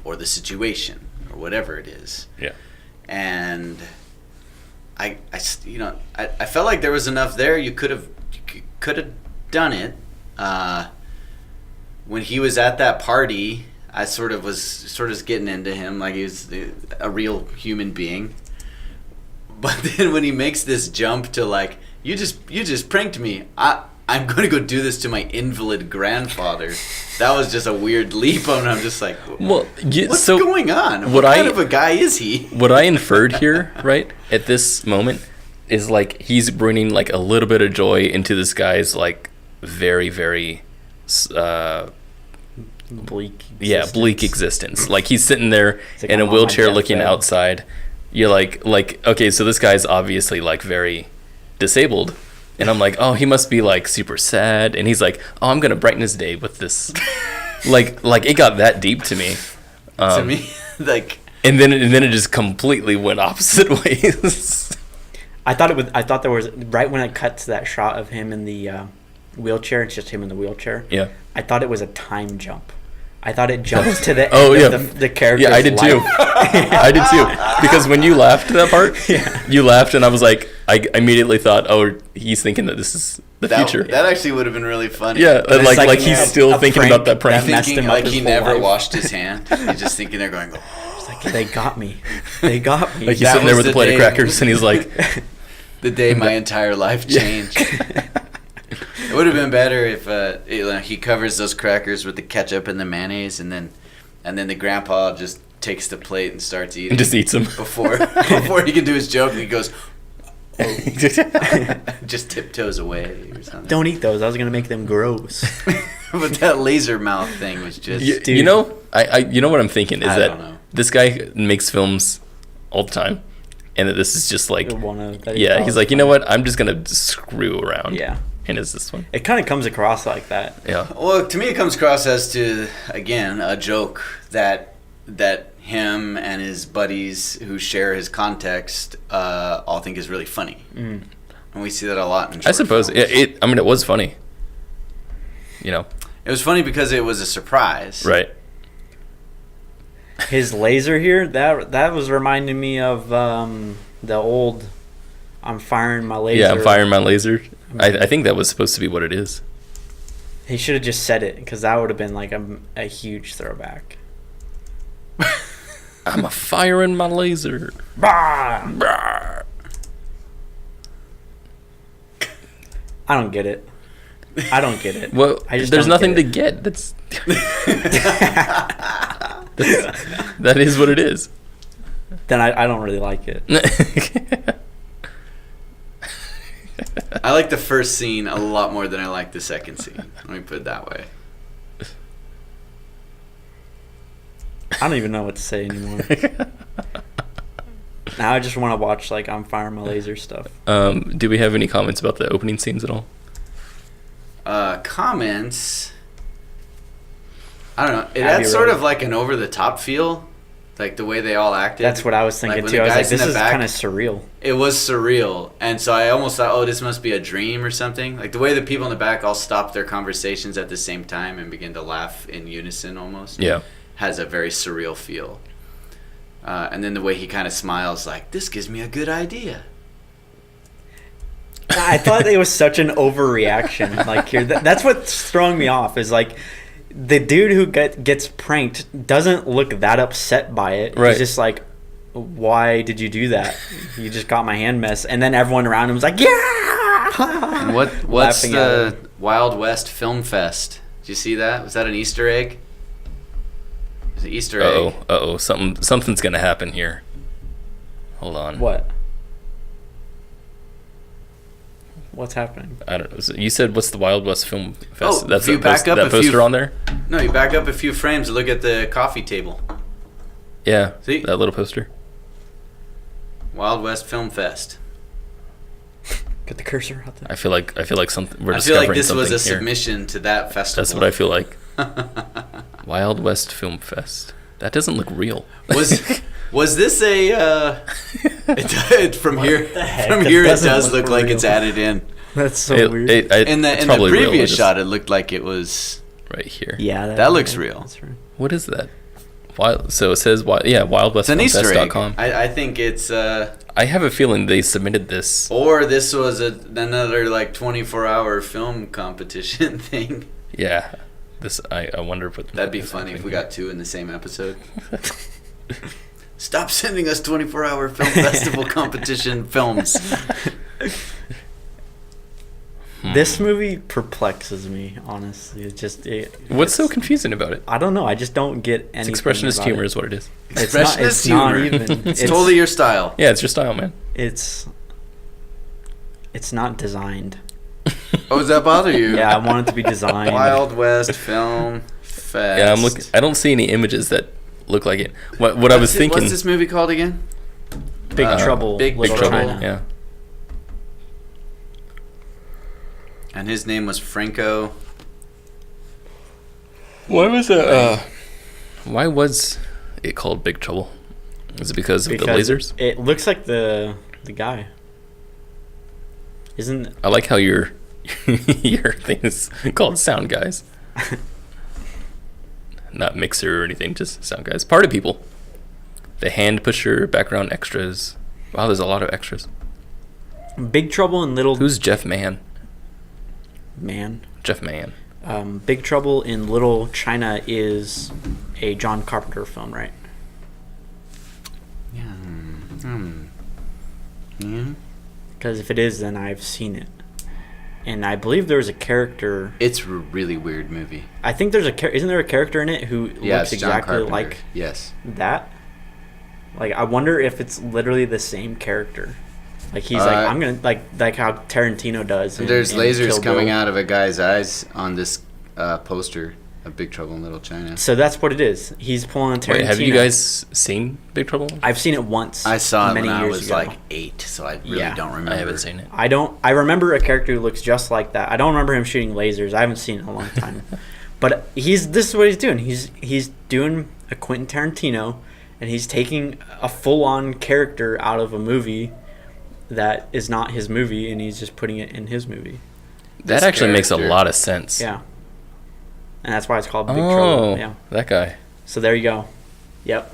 A: or the situation, or whatever it is.
D: Yeah.
A: And I felt like there was enough there. You could have done it. When he was at that party, I was getting into him like he was a real human being. But then when he makes this jump to like, you just pranked me. I'm going to go do this to my invalid grandfather. That was just a weird leap, and I'm just like,
D: well,
A: what's going on? What kind of a guy is he?
D: What I inferred here, right, at this moment, is like he's bringing like a little bit of joy into this guy's like very, very
C: bleak
D: existence. Like he's sitting there
C: like,
D: in a
C: I'm on my
D: wheelchair looking
C: deathbed.
D: outside. You're like okay, so this guy's obviously like very disabled, and I'm like, oh, he must be like super sad, and he's like, oh, I'm gonna brighten his day with this. like it got that deep to me.
A: To me, like,
D: and then it just completely went opposite ways.
C: I thought there was, right when it cut to that shot of him in the wheelchair, it's just him in the wheelchair.
D: Yeah.
C: I thought it was a time jump. I thought it jumped to the
D: oh,
C: end
D: yeah.
C: of the character's
D: Yeah, I did too. I did too. Because when you laughed at that part, you laughed, and I was like, I immediately thought, oh, he's thinking that this is the future.
A: That actually would have been really funny.
D: Yeah, and
C: it's
D: like he's still thinking about that prank.
A: Thinking like he
C: his
A: never
C: whole life.
A: washed his hand. He's just thinking they're going, oh.
C: It's like, they got me. They got me.
D: Like he's
A: That
D: sitting there
A: was
D: with a
A: the
D: plate of
A: day.
D: crackers, and he's like,
A: The day my entire life changed. It would have been better if he covers those crackers with the ketchup and the mayonnaise, and then the grandpa just takes the plate and starts eating.
D: and just eats them.
A: before he can do his joke. He goes, just tiptoes away or something.
C: Don't eat those. I was gonna make them gross.
A: But that laser mouth thing was just.
D: You know, I you know what I'm thinking is
A: I
D: that
A: don't know.
D: this guy makes films all the time, and that this is just like, he's like, you know what? I'm just gonna screw around.
C: Yeah.
D: And is this one?
C: It kind of comes across like that.
D: Yeah.
A: Well, to me, it comes across as to, again, a joke that him and his buddies who share his context all think is really funny.
C: Mm.
A: And we see that a lot in short
D: I suppose
A: films.
D: it was funny. You know.
A: It was funny because it was a surprise.
D: Right.
C: His laser here, that was reminding me of the old, I'm firing my laser.
D: Yeah, I'm firing my laser. I think that was supposed to be what it is.
C: He should have just said it, because that would have been like a huge throwback.
D: I'm a firing my laser.
C: Bah!
D: Brah.
C: I don't get it. I don't get it.
D: Well,
C: I just
D: there's
C: don't
D: nothing to
C: get
D: get. That is what it is.
C: Then I don't really like it.
A: I like the first scene a lot more than I like the second scene. Let me put it that way.
C: I don't even know what to say anymore. Now I just want to watch like I'm firing my laser stuff.
D: Do we have any comments about the opening scenes at all?
A: Comments. I don't know. It
C: Have
A: had
C: you
A: sort
C: read
A: of like an over the top feel, like the way they all acted.
C: That's what I was thinking
A: when
C: too.
A: the
C: I was like,
A: guys in
C: this
A: the
C: is
A: back-
C: kind of surreal.
A: It was surreal, and so I almost thought, oh, this must be a dream or something. Like the way the people in the back all stop their conversations at the same time and begin to laugh in unison almost.
D: Yeah.
A: Has a very surreal feel. And then the way he kind of smiles, like, this gives me a good idea.
C: I thought it was such an overreaction. Like here, that's what's throwing me off. Is like the dude who gets pranked doesn't look that upset by it.
D: Right.
C: He's just like, "Why did you do that? You just got my hand messed." And then everyone around him was like, "Yeah!"
A: And what's
C: Laughing at
A: the
C: him.
A: Wild West Film Fest? Did you see that? Was that an Easter egg? It was an Easter egg.
D: Uh-oh. Something's gonna happen here. Hold on.
C: What? What's happening?
D: I don't know. So you said what's the Wild West Film Fest?
A: Oh,
D: That's
A: if you back up
D: that
A: a few-
D: poster on there?
A: No, you back up a few frames and look at the coffee table.
D: Yeah.
A: See?
D: That little poster.
A: Wild West Film Fest.
C: Get the cursor out there.
D: I feel like something we're
A: I feel
D: discovering
A: like this
D: something
A: was a
D: here.
A: submission to that festival.
D: That's what I feel like. Wild West Film Fest. That doesn't look real.
A: Was this a from here?
C: heck?
A: From
C: It
A: here, it
C: doesn't
A: does
C: look
A: look like
C: real.
A: it's added in.
C: That's so weird.
A: In the
D: probably real,
A: previous
D: just
A: shot, it looked like it was.
D: right here.
C: Yeah,
A: That looks real.
C: That's right.
D: What is that? Wild. So it says Wild West
A: It's an Easter egg.
D: Filmfest.com.
A: I think it's.
D: I have a feeling they submitted this.
A: Or this was another like 24-hour film competition thing.
D: Yeah. This I wonder what
A: That'd be funny if we got two in the same episode. Stop sending us 24-hour film festival competition films.
C: This movie perplexes me, honestly.
D: What's so confusing about it?
C: I don't know. I just don't get anything.
D: It's expressionist
C: about
D: humor
C: it.
D: is what it is.
C: It's not,
A: Expressionist
C: it's not
A: humor.
C: even.
A: It's totally your style.
D: Yeah, it's your style, man.
C: It's not designed.
A: Oh, does that bother you?
C: Yeah, I want it to be designed.
A: Wild West Film Fest.
D: Yeah, I'm looking. I don't see any images that look like it. What I was thinking.
A: What's this movie called again?
C: Big Trouble.
A: Big
C: Little
A: Trouble.
C: China.
D: Yeah.
A: And his name was Franco.
D: Why was it? Why was it called Big Trouble? Is it because of the lasers?
C: It looks like the guy. Isn't
D: I like how your thing is called Sound Guys. Not mixer or anything, just Sound Guys. Party people. The hand pusher, background extras. Wow, there's a lot of extras.
C: Big Trouble in Little
D: Who's Jeff Mann?
C: Man?
D: Jeff Mann.
C: Big Trouble in Little China is a John Carpenter film, right?
A: Yeah. Yeah.
C: Because if it is, then I've seen it. And I believe there's a character.
A: It's a really weird movie.
C: I think there's isn't there a character in it who
A: Yeah,
C: looks
A: it's John
C: exactly
A: Carpenter.
C: like
A: Yes.
C: that? Like, I wonder if it's literally the same character. Like, he's like, I'm gonna like how Tarantino does.
A: There's
C: in
A: lasers
C: Kill
A: coming
C: Bill.
A: out of a guy's eyes on this poster of Big Trouble in Little China.
C: So that's what it is. He's pulling Tarantino.
D: Wait, have you guys seen Big Trouble?
C: I've seen it once.
A: I saw it
C: many
A: when I
C: years
A: was
C: ago.
A: like 8, so I really
C: Yeah.
A: don't remember.
D: I haven't seen it.
C: I remember a character who looks just like that. I don't remember him shooting lasers. I haven't seen it in a long time. But this is what he's doing. He's doing a Quentin Tarantino, and he's taking a full-on character out of a movie that is not his movie, and he's just putting it in his movie.
D: That
A: This
D: actually makes a
A: character.
D: lot of sense.
C: Yeah. And that's why it's called Big
D: Oh,
C: Trouble. Yeah.
D: that guy.
C: So there you go. Yep.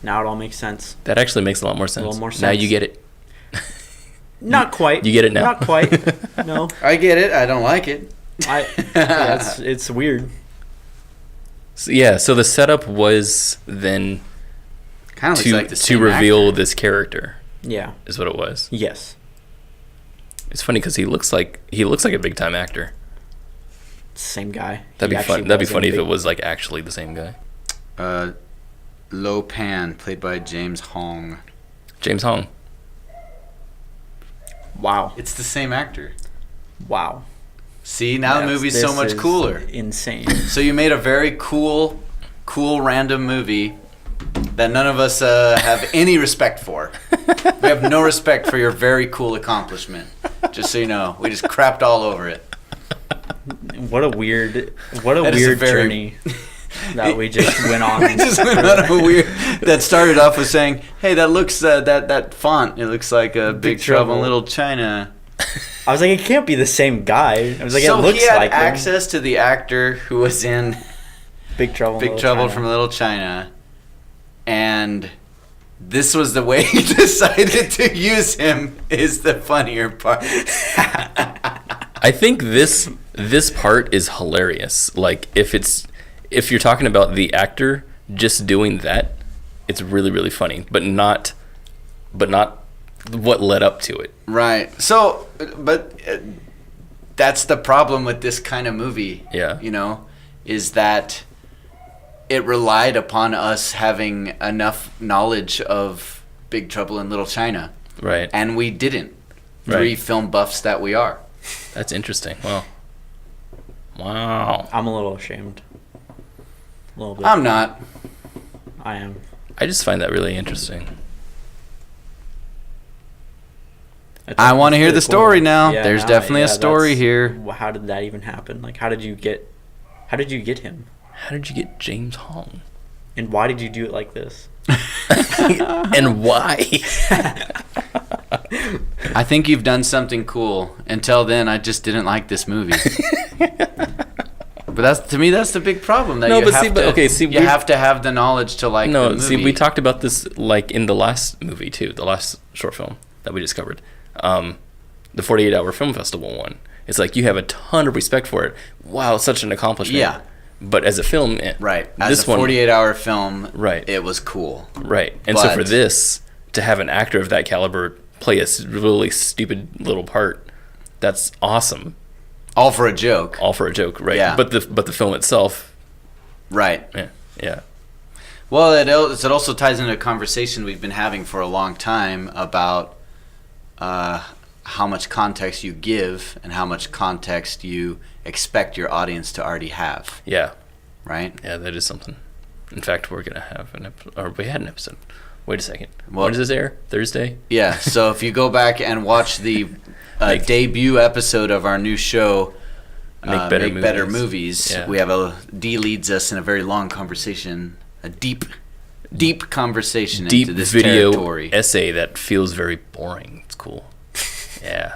C: Now it all makes sense.
D: That actually makes a lot more sense.
C: little more
D: Now you
C: sense.
D: get it.
C: Not quite.
D: You get it now?
C: Not quite. No.
A: I get it. I don't like it.
C: It's weird.
D: So the setup was then
A: Kind of looks like the
D: to
A: same
D: reveal
A: actor.
D: this character,
C: Yeah.
D: is what it was.
C: Yes.
D: It's funny because he looks like a big time actor.
C: Same guy.
D: That'd
C: He
D: be
C: actually
D: fun. That'd be
C: was in
D: funny if
C: Big-
D: it was like actually the same guy.
A: Lo Pan, played by James Hong.
D: James Hong.
C: Wow.
A: It's the same actor.
C: Wow.
A: See, now the movie's so
C: This
A: much
C: is
A: cooler.
C: Insane.
A: So you made a very cool random movie that none of us have any respect for. We have no respect for your very cool accomplishment. Just so you know, we just crapped all over it.
C: What a weird
A: That is a very-
C: journey that we just went on.
A: We just went on a weird. That started off with saying, "Hey, that looks that font. It looks like a Big Trouble in Little China."
C: I was like, it can't be the same guy. I was like,
A: So
C: it looks
A: he had
C: like him.
A: access to the actor who was in
C: Big Trouble. in
A: Big
C: Little
A: Trouble
C: China.
A: from Little China, and this was the way he decided to use him. Is the funnier part.
D: I think this part is hilarious. Like if you're talking about the actor just doing that, it's really really funny, but not what led up to it.
A: Right. So, but that's the problem with this kind of movie.
D: Yeah.
A: You know, is that it relied upon us having enough knowledge of Big Trouble in Little China.
D: Right.
A: And we didn't.
D: Right.
A: 3 film buffs that we are.
D: That's interesting. Wow.
C: I'm a little ashamed. A little bit.
A: I'm not.
C: I am.
D: I just find that really interesting.
A: I want to hear
C: Pretty
A: the
C: cool.
A: story now.
C: Yeah,
A: There's
C: now-
A: definitely a
C: yeah,
A: story
C: that's-
A: here.
C: How did that even happen? Like, how did you get him?
D: How did you get James Hong?
C: And why did you do it like this?
D: And why?
A: I think you've done something cool. Until then, I just didn't like this movie. But that's the big problem. That
D: No,
A: you
D: but
A: have
D: see,
A: to,
D: but okay, see,
A: you
D: we-
A: have to have the knowledge to like the
D: No,
A: movie.
D: see, we talked about this like in the last movie too, the last short film that we discovered, the 48-hour film festival one. It's like you have a ton of respect for it. Wow, such an accomplishment.
A: Yeah.
D: But as a film,
A: Right. As
D: this
A: a 48-hour film,
D: Right.
A: it was cool.
D: right? And so for
A: But-
D: this to have an actor of that caliber play a really stupid little part, that's awesome.
A: All for a joke.
D: All for a joke, right?
A: Yeah.
D: But the film itself,
A: Right.
D: yeah.
A: Well, it also ties into a conversation we've been having for a long time about how much context you give and how much context you expect your audience to already have,
D: Yeah.
A: right?
D: Yeah, that is something. In fact, we're gonna have an episode, or we had an episode. Wait a second.
A: Well-
D: When does this air? Thursday?
A: Yeah, so if you go back and watch the debut episode of our new show,
D: Make Better
A: Make Better
D: Movies.
A: Movies,
D: Yeah.
A: we have D leads us in a very long conversation, a deep conversation
D: Deep
A: into this
D: video
A: territory.
D: essay that feels very boring. It's cool. Yeah.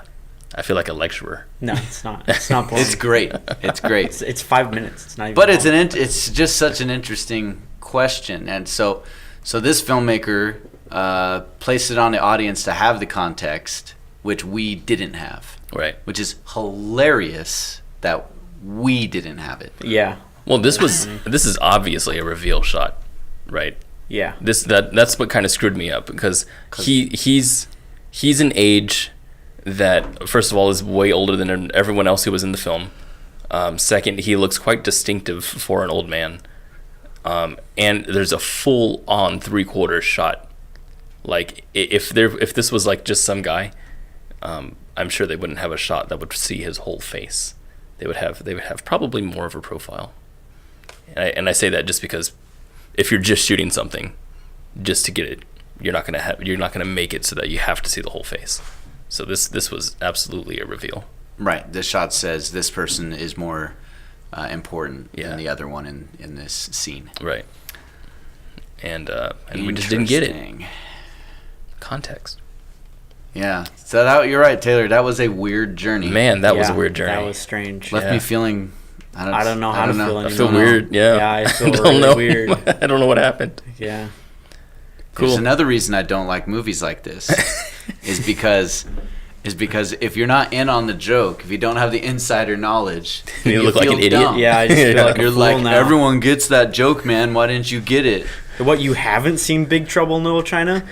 D: I feel like a lecturer.
C: No, it's not. It's not boring.
A: It's great. It's great.
C: It's 5 minutes. It's not even.
A: But it's
C: long.
A: it's just such an interesting question, and so this filmmaker placed it on the audience to have the context, which we didn't have,
D: Right.
A: which is hilarious that we didn't have it.
C: Yeah.
D: Well, this is obviously a reveal shot, right?
C: Yeah.
D: That's what kind of screwed me up because he's an age that first of all is way older than everyone else who was in the film. Second, he looks quite distinctive for an old man. And there's a full-on 3/4 shot. Like if this was like just some guy, I'm sure they wouldn't have a shot that would see his whole face. They would have probably more of a profile. And I say that just because if you're just shooting something just to get it, you're not gonna make it so that you have to see the whole face. So this was absolutely a reveal.
A: Right. The shot says this person is more important
D: Yeah.
A: than the other one in this scene.
D: Right. And we just didn't get it.
A: Interesting.
D: Context.
A: Yeah. So you're right, Taylor. That was a weird journey.
D: Man, that was a
C: Yeah,
D: weird journey.
C: That was strange.
A: Left
D: Yeah.
A: me feeling.
C: I don't know how to feel
D: I
C: anymore.
D: feel weird. Yeah.
C: Yeah, I feel
D: don't
C: really
D: know.
C: weird.
D: I don't know what happened.
C: Yeah.
A: There's
D: Cool.
A: another reason I don't like movies like this is because is because if you're not in on the joke, if you don't have the insider knowledge,
D: You look like
A: feel
D: an idiot.
A: dumb.
C: Yeah, I just feel like a
A: You're
C: fool
A: like,
C: now.
A: everyone gets that joke, man. Why didn't you get it?
C: What, you haven't seen Big Trouble in Little China?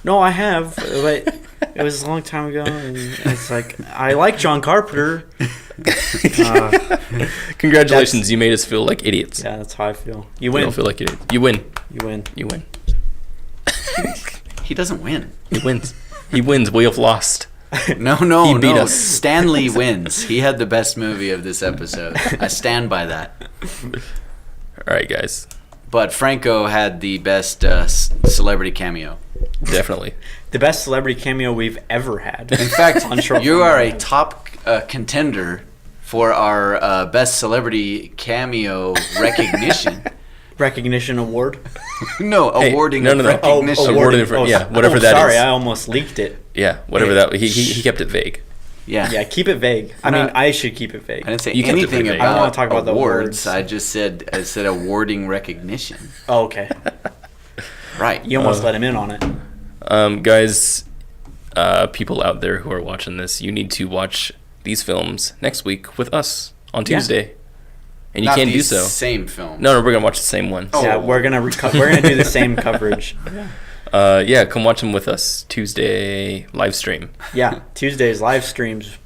C: No, I have, but it was a long time ago, and it's like, I like John Carpenter.
D: Congratulations, you made us feel like idiots.
C: Yeah, that's how I feel. You
D: We
C: win.
D: don't feel like idiots. You win.
C: You win.
D: You win.
A: He doesn't win.
D: He wins. He wins. We have lost.
A: No,
D: He beat us.
A: Stanley wins. He had the best movie of this episode. I stand by that.
D: All right, guys.
A: But Franco had the best celebrity cameo.
D: Definitely.
C: The best celebrity cameo we've ever had.
A: In fact,
C: On short
A: you
C: film.
A: are a top contender for our best celebrity cameo recognition.
C: Recognition award.
A: No,
D: Hey,
A: awarding
D: no,
A: of
D: no, no.
A: recognition.
D: Awarding for- yeah, whatever that
C: sorry,
D: is.
C: I almost leaked it.
D: Yeah, whatever that. He kept it vague.
A: Yeah.
C: Yeah, keep it vague. I
A: We're
C: mean,
A: not-
C: I should keep it vague.
A: I didn't say
D: You kept it
A: anything
D: pretty vague.
A: about,
C: I don't wanna talk about the awards.
A: I said awarding recognition.
C: Oh, okay.
A: Right.
C: You almost let him in on it.
D: Guys, people out there who are watching this, you need to watch these films next week with us on
C: Yeah.
D: Tuesday, and you
A: Not
D: can
A: the
D: do so.
A: Same film.
D: No, we're gonna watch the same one.
A: Oh.
C: Yeah, we're gonna do the same coverage.
D: Yeah, come watch them with us Tuesday live stream.
C: Yeah, Tuesdays live streams.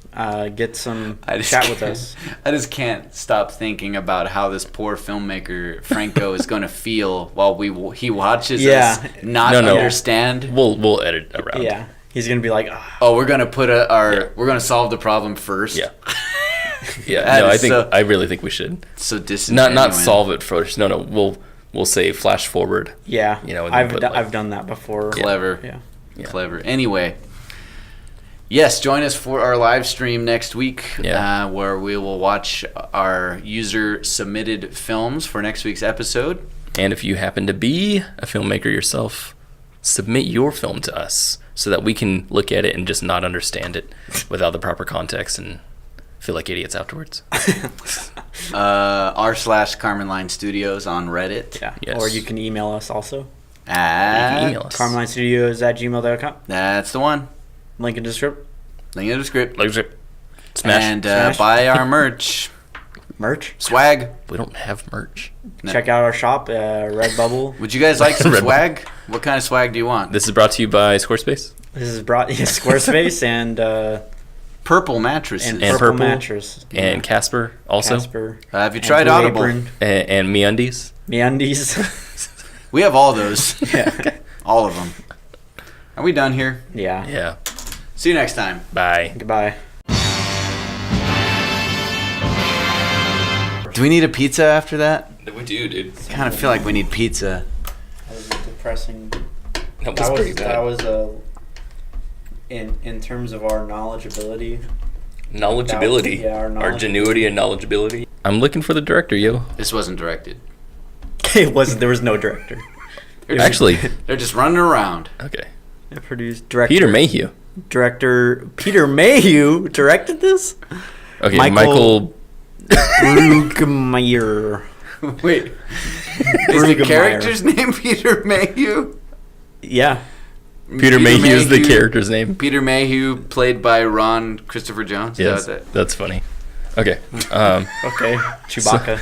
C: Get some chat with us.
A: I just can't stop thinking about how this poor filmmaker Franco is going to feel while he watches us not
D: No.
A: understand.
D: We'll edit around.
C: Yeah, he's gonna be like, "Ah."
A: Oh, we're going to put we're going to solve the problem first.
D: Yeah. Yeah.
A: That
D: No,
A: is
D: I really think we should
A: so disingenuous.
D: not solve it first. No. We'll say flash forward.
C: Yeah,
D: You know, and then put, like-
C: I've done that before.
A: Clever.
C: Yeah.
A: Clever. Anyway, yes, join us for our live stream next week,
D: Yeah.
A: where we will watch our user submitted films for next week's episode.
D: And if you happen to be a filmmaker yourself, submit your film to us so that we can look at it and just not understand it without the proper context and feel like idiots afterwards.
A: r/Carmen Line Studios on Reddit.
C: Yeah.
D: Yes.
C: Or you can email us also.
D: You can email us.
C: CarmelineStudios@gmail.com.
A: That's the one.
C: Link in the description.
A: Link in the script.
D: Like, smash.
A: And
C: Smash.
A: buy our merch.
C: Merch.
A: Swag.
D: We don't have merch.
A: No.
C: Check out our shop, Redbubble.
A: Would you guys like some
D: Red
A: swag? What kind of swag do you want?
D: This is brought to you by Squarespace.
C: This is brought Squarespace and
A: Purple mattresses.
C: and
D: And
C: Purple
D: Purple.
C: Mattress.
D: And Casper also.
C: Casper.
A: Have you
C: and
A: tried
C: Blue
A: Audible?
C: Apron,
D: And MeUndies.
C: MeUndies.
A: We have all those.
C: Yeah.
A: All of them. Are we done here?
C: Yeah.
D: Yeah.
A: See you next time.
D: Bye.
C: Goodbye.
A: Do we need a pizza after that?
D: We do, dude.
A: Kind of feel like we need pizza.
C: That was a depressing.
D: That was pretty bad.
C: That was in terms of our knowledgeability.
D: Knowledgeability.
C: Yeah, our
D: Our genuity and knowledgeability. I'm looking for the director, yo.
A: This wasn't directed.
C: It wasn't. There was no director.
D: Actually,
A: They're just running around.
D: okay.
C: It produced director.
D: Peter Mayhew.
C: Director Peter Mayhew directed this.
D: Okay,
C: Michael-
D: Michael.
C: Brugmeier.
A: Wait. Is the
C: Brugmeier.
A: character's name Peter Mayhew?
C: Yeah.
D: Peter Mayhew is the character's name.
A: Peter Mayhew, played by Ron Christopher Jones. Is
D: Yes,
A: that what
D: that's funny. Okay.
C: Okay. Chewbacca.